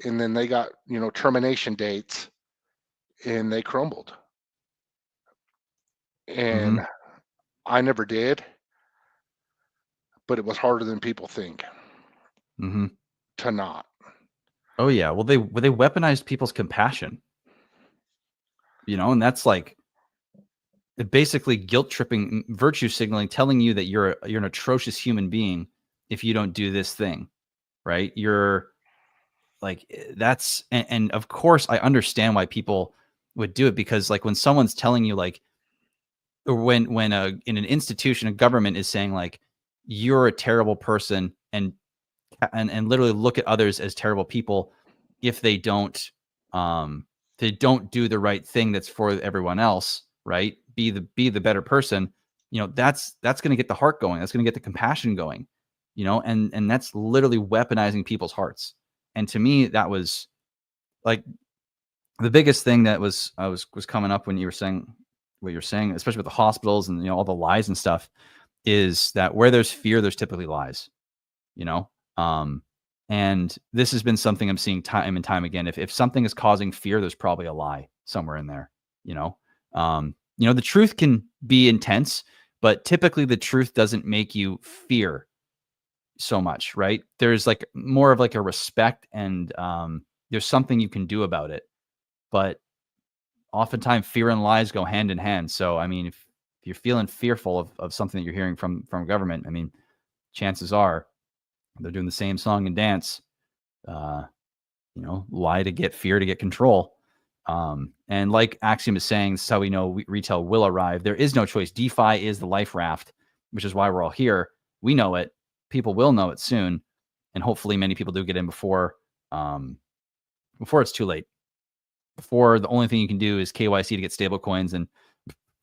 and then they got termination dates, and they crumbled. Mm-hmm. And I never did, but it was harder than people think Mm-hmm. to not. Oh yeah. Well, they weaponized people's compassion, and that's like basically guilt tripping, virtue signaling, telling you that you're an atrocious human being if you don't do this thing, right? You're like that's and of course I understand why people would do it because like when someone's telling you like or when in an institution a government is saying like you're a terrible person and literally look at others as terrible people if um they don't do the right thing that's for everyone else, right? Be the better person. That's going to get the heart going. That's going to get the compassion going. And that's literally weaponizing people's hearts. And to me that was like the biggest thing that was coming up when you were saying what you're saying, especially with the hospitals and all the lies and stuff, is that where there's fear, there's typically lies. You know, and this has been something I'm seeing time and time again. If something is causing fear, there's probably a lie somewhere in there. The truth can be intense, but typically the truth doesn't make you fear so much, right? There's like more of like a respect and there's something you can do about it. But oftentimes fear and lies go hand in hand. So, I mean, if you're feeling fearful of something that you're hearing from government, I mean, chances are they're doing the same song and dance, lie to get fear to get control. And like Axiom is saying, this is how we know retail will arrive. There is no choice. DeFi is the life raft, which is why we're all here. We know it. People will know it soon. And hopefully many people do get in before it's too late. Before the only thing you can do is KYC to get stable coins and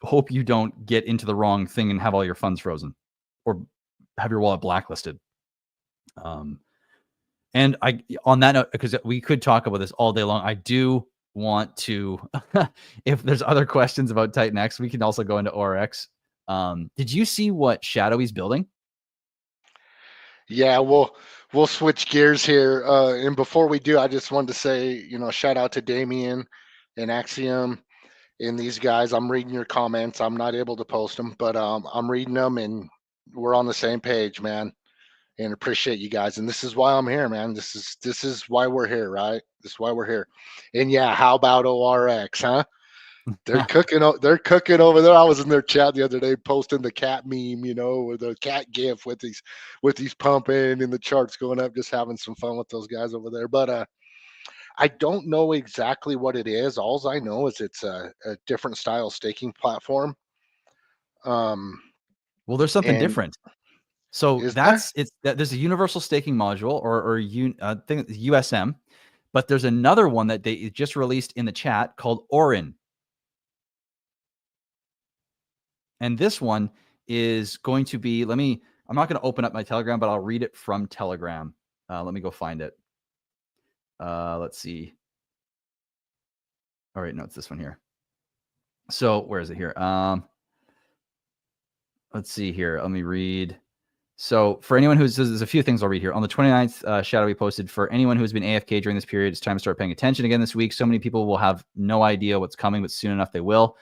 hope you don't get into the wrong thing and have all your funds frozen or have your wallet blacklisted. And on that note, because we could talk about this all day long, I do want to, if there's other questions about TitanX, we can also go into ORX. Did you see what Shadowy's building? Yeah, we'll switch gears here. And before we do, I just wanted to say, shout out to Damien and Axiom and these guys. I'm reading your comments. I'm not able to post them, but I'm reading them, and we're on the same page, man. And appreciate you guys. And this is why I'm here, man. This is why we're here, right? This is why we're here. And yeah, how about ORX, huh? They're cooking. They're cooking over there. I was in their chat the other day, posting the cat meme, or the cat gif with these pumping and the charts going up. Just having some fun with those guys over there. But I don't know exactly what it is. All I know is it's a different style staking platform. Well, there's something different. So there's a universal staking module or thing USM, but there's another one that they just released in the chat called Orin. And this one is going to be, I'm not going to open up my Telegram, but I'll read it from Telegram. Let me go find it. Let's see. All right, no, it's this one here. So where is it here? Let's see here. Let me read. So for anyone there's a few things I'll read here. On the 29th, Shadowy posted, for anyone who's been AFK during this period, it's time to start paying attention again this week. So many people will have no idea what's coming, but soon enough they will.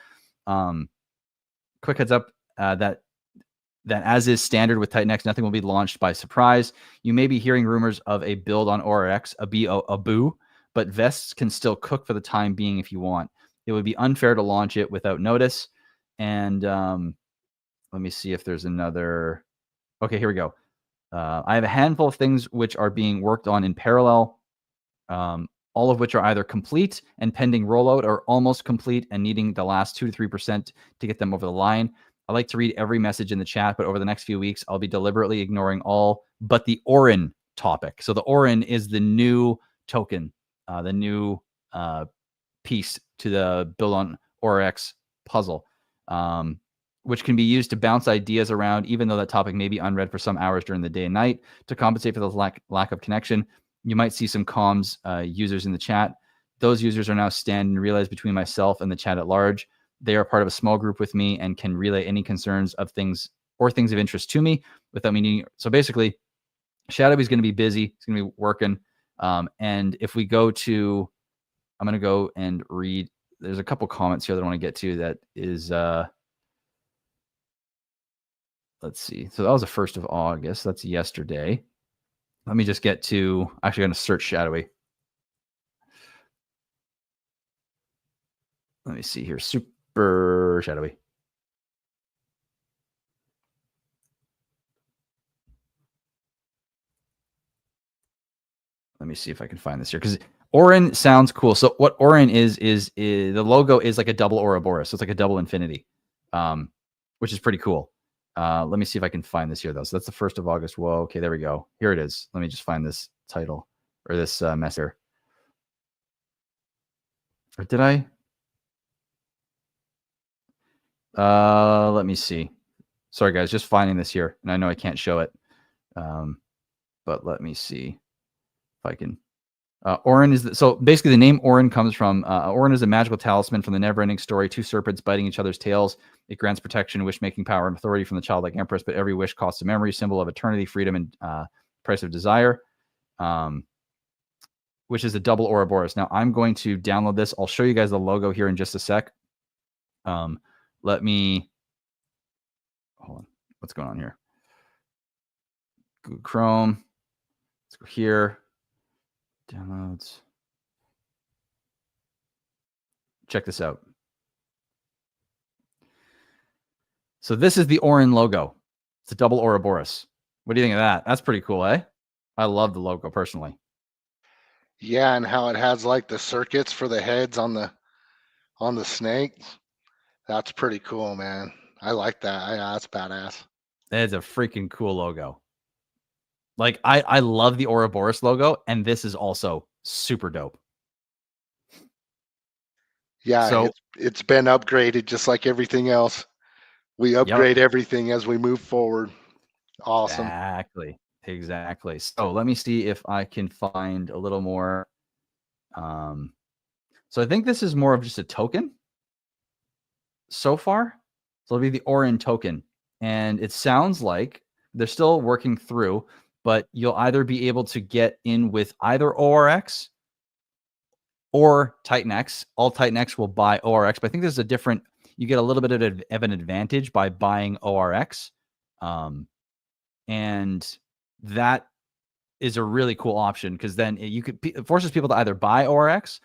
Quick heads up that as is standard with TitanX, nothing will be launched by surprise. You may be hearing rumors of a build on ORX, a boo, but vests can still cook for the time being if you want. It would be unfair to launch it without notice. And let me see if there's another. Okay, here we go. I have a handful of things which are being worked on in parallel, all of which are either complete and pending rollout or almost complete and needing the last 2 to 3% to get them over the line. I like to read every message in the chat, but over the next few weeks, I'll be deliberately ignoring all but the Orin topic. So the Orin is the new token, the new piece to the build on ORX puzzle, which can be used to bounce ideas around, even though that topic may be unread for some hours during the day and night. To compensate for the lack of connection, you might see some comms users in the chat. Those users are now standing relays between myself and the chat at large. They are part of a small group with me and can relay any concerns of things of interest to me without me needing. So basically, Shadowy's going to be busy. He's going to be working. And if we go to, I'm going to go and read. There's a couple comments here that I want to get to. That is, let's see. So that was the 1st of August. That's yesterday. Let me just get to, actually, I'm going to search Shadowy. Let me see here. Super Shadowy. Let me see if I can find this here, because Orin sounds cool. So what Orin is the logo is like a double Ouroboros. So it's like a double infinity, which is pretty cool. Let me see if I can find this here, though. So that's the 1st of August. Whoa, okay, there we go. Here it is. Let me just find this title or this mess here. Or did I? Let me see. Sorry, guys, just finding this here. And I know I can't show it. But let me see if I can. Orin is so basically the name Orin comes from Orin is a magical talisman from the never-ending story. 2 serpents biting each other's tails. It grants protection, wish-making power, and authority from the childlike empress, but every wish costs a memory, symbol of eternity, freedom, and price of desire, which is a double Ouroboros. Now I'm going to download this. I'll show you guys the logo here in just a sec. Let me hold on. What's going on here? Google Chrome. Let's go here. Downloads. Check this out. So this is the Orin logo. It's a double Ouroboros. What do you think of that? That's pretty cool, eh? I love the logo personally. Yeah, and how it has like the circuits for the heads on the snakes. That's pretty cool, man. I like that. That's badass. That is a freaking cool logo. Like I love the Ouroboros logo, and this is also super dope. Yeah, So, it's been upgraded just like everything else. We yep, upgrade everything as we move forward. Awesome. exactly. So let me see if I can find a little more. So I think this is more of just a token so far. So it'll be the Orin token. And it sounds like they're still working through, but you'll either be able to get in with either ORX or TitanX. All TitanX will buy ORX, but I think there's a different, you get a little bit of an advantage by buying ORX. And that is a really cool option because then it forces people to either buy ORX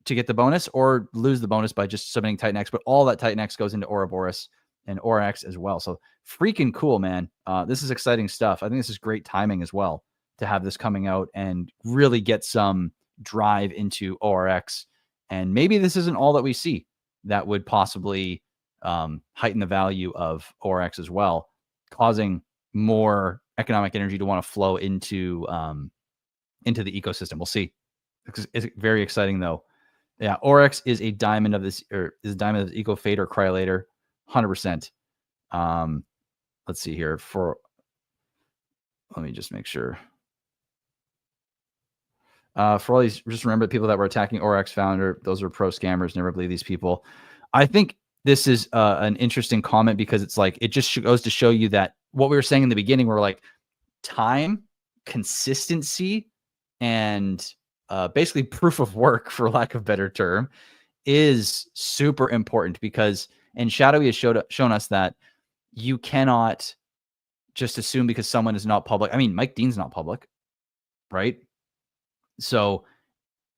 to get the bonus or lose the bonus by just submitting TitanX. But all that TitanX goes into Ouroboros and ORX as well. So freaking cool, man. This is exciting stuff. I think this is great timing as well to have this coming out and really get some drive into ORX. And maybe this isn't all that we see that would possibly heighten the value of ORX as well, causing more economic energy to want to flow into the ecosystem. We'll see. It's very exciting though. Yeah, Oryx is a diamond of this, or is a diamond of this Eco Fade or Cryolator, 100%. Let's see here. Let me just make sure. For all these, just remember the people that were attacking Oryx founder, those are pro scammers. Never believe these people. I think this is an interesting comment because it's like, it just goes to show you that what we were saying in the beginning, we're like time, consistency, and basically proof of work, for lack of a better term, is super important because, and Shadowy has shown us that you cannot just assume because someone is not public. I mean, Mike Dean's not public, right? So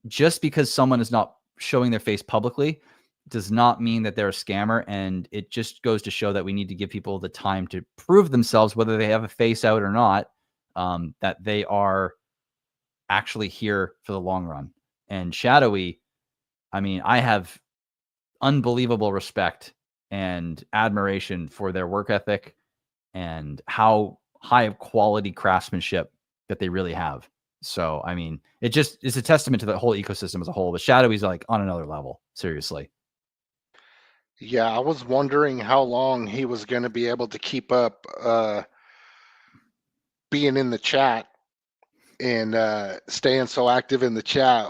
just because someone is not showing their face publicly does not mean that they're a scammer. And it just goes to show that we need to give people the time to prove themselves, whether they have a face out or not, that they are actually here for the long run. And Shadowy, I mean, I have unbelievable respect and admiration for their work ethic and how high of quality craftsmanship that they really have. So, I mean, it just is a testament to the whole ecosystem as a whole. But Shadowy's like on another level, seriously. Yeah, I was wondering how long he was going to be able to keep up being in the chat and staying so active in the chat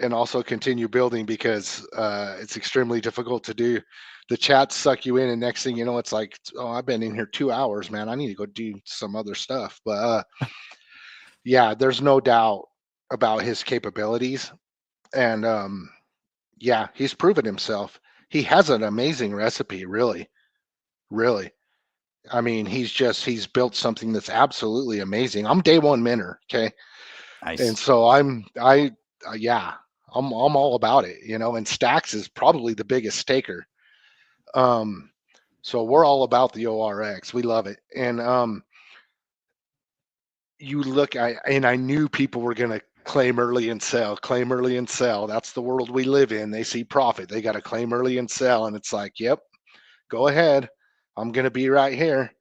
and also continue building because it's extremely difficult to do. The chats suck you in, and next thing you know, it's like, oh, I've been in here 2 hours, man. I need to go do some other stuff. But yeah, there's no doubt about his capabilities. And yeah, he's proven himself. He has an amazing recipe, really, really. I mean, he's built something that's absolutely amazing. I'm day one minner, okay, and Nice. so yeah, I'm all about it, you know. And Stacks is probably the biggest staker. Um, so we're all about the ORX. We love it, and you look, I knew people were gonna claim early and sell, claim early and sell. That's the world we live in. They see profit, they got to claim early and sell, and it's like, yep, go ahead. I'm gonna be right here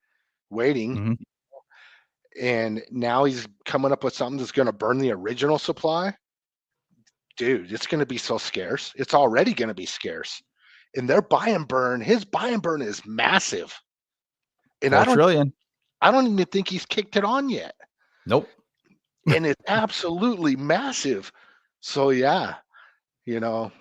waiting. Mm-hmm. And now he's coming up with something that's gonna burn the original supply. Dude, it's gonna be so scarce. It's already gonna be scarce. And their buy and burn, his buy and burn is massive. And 4 trillion. I don't even think he's kicked it on yet. Nope. And it's absolutely massive. So yeah, you know,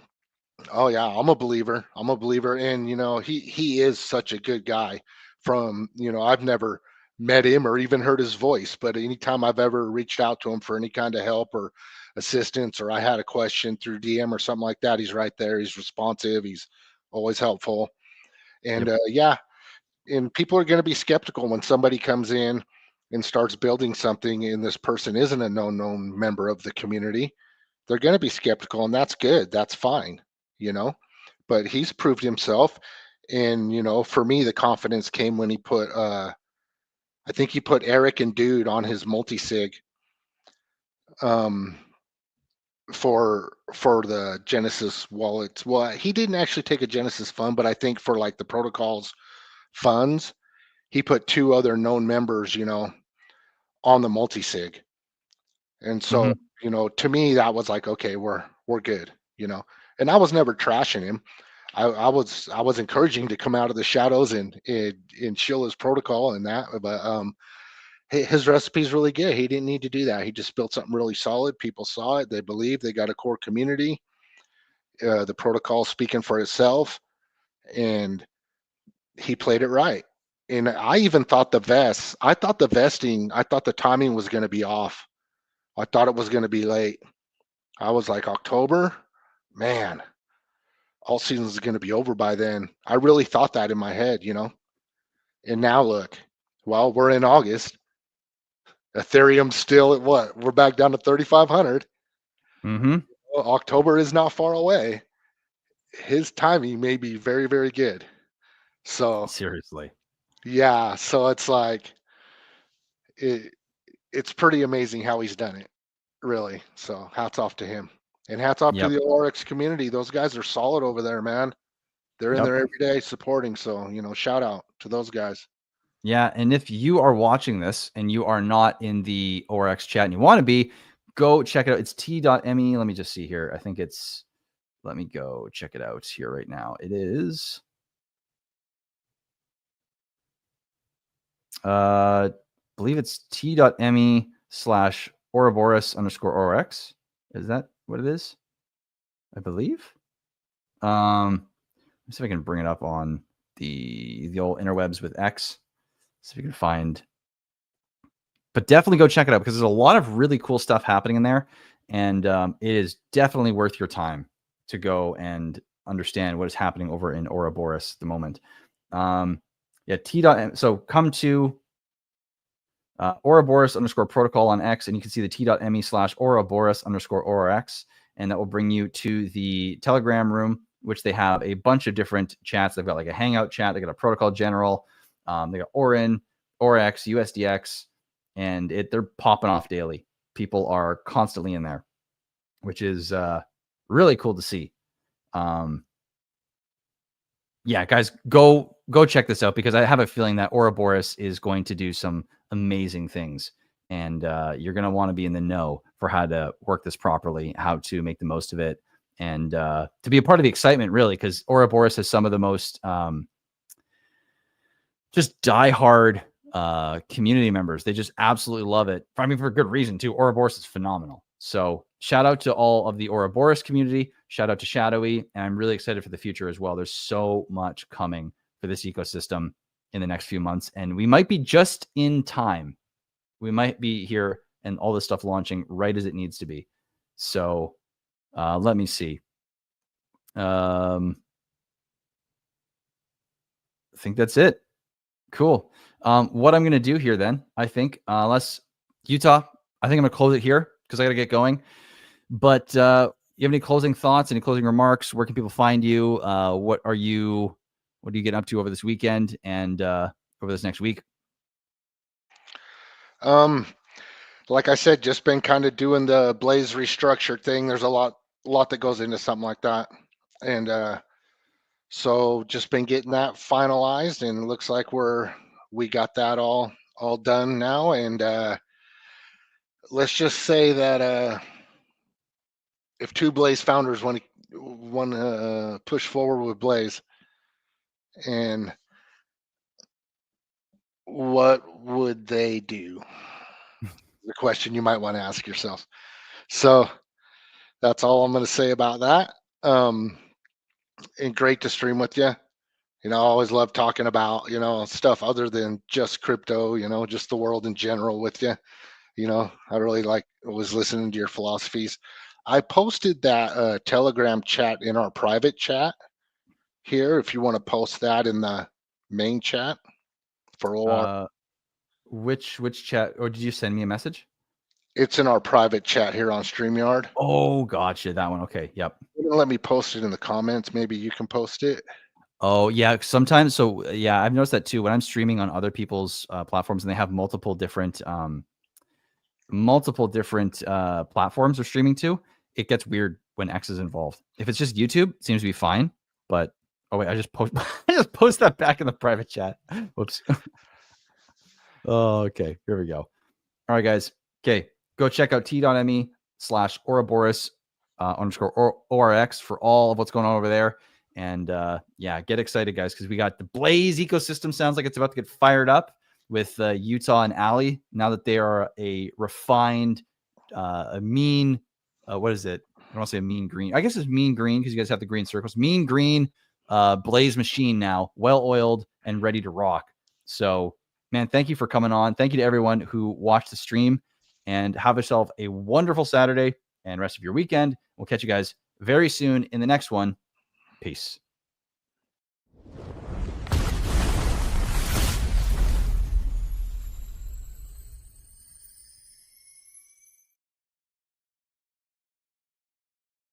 oh yeah, I'm a believer. I'm a believer. And you know, he is such a good guy. From, you know, I've never met him or even heard his voice, but anytime I've ever reached out to him for any kind of help or assistance, or I had a question through DM or something like that, he's right there. He's responsive. He's always helpful. And Yep. yeah, and people are going to be skeptical when somebody comes in and starts building something and this person isn't a known member of the community. They're going to be skeptical, and that's good. That's fine, you know. But he's proved himself. And you know, for me, the confidence came when he put I think he put Eric and Dude on his multi-sig um for the Genesis wallets. Well, he didn't actually take a Genesis fund, but I think for like the protocols funds, he put two other known members, you know, on the multi-sig. And so, Mm-hmm. you know, to me that was like, okay, we're good, you know. And I was never trashing him. I was encouraging him to come out of the shadows and shill his protocol and that. But his recipe's really good. He didn't need to do that. He just built something really solid. People saw it. They believed. They got a core community. The protocol speaking for itself, and he played it right. And I even thought the vests. I thought the vesting. I thought the timing was going to be off. I thought it was going to be late. I was like, October, man, all season's going to be over by then. I really thought that in my head, you know. And now look, well, we're in August. Ethereum's still at what? We're back down to 3,500. Mm-hmm. Well, October is not far away. His timing may be very, very good. So Seriously. yeah, so it's like it's pretty amazing how he's done it, really. So hats off to him, and hats off to Yep. the ORX community. Those guys are solid over there, man. They're in Yep. there every day supporting. So shout out to those guys. Yeah, and if you are watching this and you are not in the ORX chat and you want to be, go check it out. It's t.me. Let me just see here. I think it's, let me go check it out here right now. It is, believe it's t.me / Ouroboros _ ORX. Is that what it is? I believe. Let's see if I can bring it up on the old interwebs with X. See if you can find. But definitely go check it out because there's a lot of really cool stuff happening in there. And it is definitely worth your time to go and understand what is happening over in Ouroboros at the moment. Yeah, so come to Ouroboros _ protocol on X, and you can see the t.me / Ouroboros _ ORX, and that will bring you to the Telegram room, which they have a bunch of different chats. They've got like a Hangout chat, they got a protocol general, they got Orin, ORX, USDX, and they're popping off daily. People are constantly in there, which is really cool to see. Yeah, guys, go check this out because I have a feeling that Ouroboros is going to do some amazing things, and you're going to want to be in the know for how to work this properly, how to make the most of it, and to be a part of the excitement, really, because Ouroboros has some of the most just diehard community members. They just absolutely love it. I mean, for a good reason too. Ouroboros is phenomenal. So shout out to all of the Ouroboros community. Shout out to Shadowy. And I'm really excited for the future as well. There's so much coming for this ecosystem in the next few months. And we might be just in time. We might be here and all this stuff launching right as it needs to be. So let me see. I think that's it. Cool. What I'm going to do here then, I think, unless Utah, I think I'm going to close it here because I got to get going. But you have any closing thoughts, any closing remarks? Where can people find you? What are you getting up to over this weekend and over this next week? Like I said, just been kind of doing the Blaze restructured thing. There's a lot that goes into something like that. And so just been getting that finalized, and it looks like we got that all done now. And let's just say that if two Blaze founders want to push forward with Blaze, and what would they do? The question you might want to ask yourself. So that's all I'm going to say about that. And great to stream with you. I always love talking about, stuff other than just crypto, just the world in general with you. I really was listening to your philosophies. I posted that Telegram chat in our private chat here. If you want to post that in the main chat for OR. Which chat, or did you send me a message? It's in our private chat here on StreamYard. Oh, gotcha. That one. Okay. Yep. You're gonna let me post it in the comments. Maybe you can post it. Oh, yeah. Sometimes. So, yeah, I've noticed that too. When I'm streaming on other people's platforms and they have multiple different platforms they're streaming to, it gets weird when X is involved. If it's just YouTube, it seems to be fine. But oh wait, I just post that back in the private chat. Whoops. Oh, okay. Here we go. All right, guys. Okay, go check out t.me / Ouroboros underscore ORX for all of what's going on over there. And yeah, get excited, guys, because we got the Blaze ecosystem. Sounds like it's about to get fired up with Utah and Alley now that they are a refined, a mean, what is it? I don't want to say a mean green. I guess it's mean green because you guys have the green circles. Mean green Blaze machine now, well-oiled and ready to rock. So, man, thank you for coming on. Thank you to everyone who watched the stream, and have yourself a wonderful Saturday and rest of your weekend. We'll catch you guys very soon in the next one. Peace.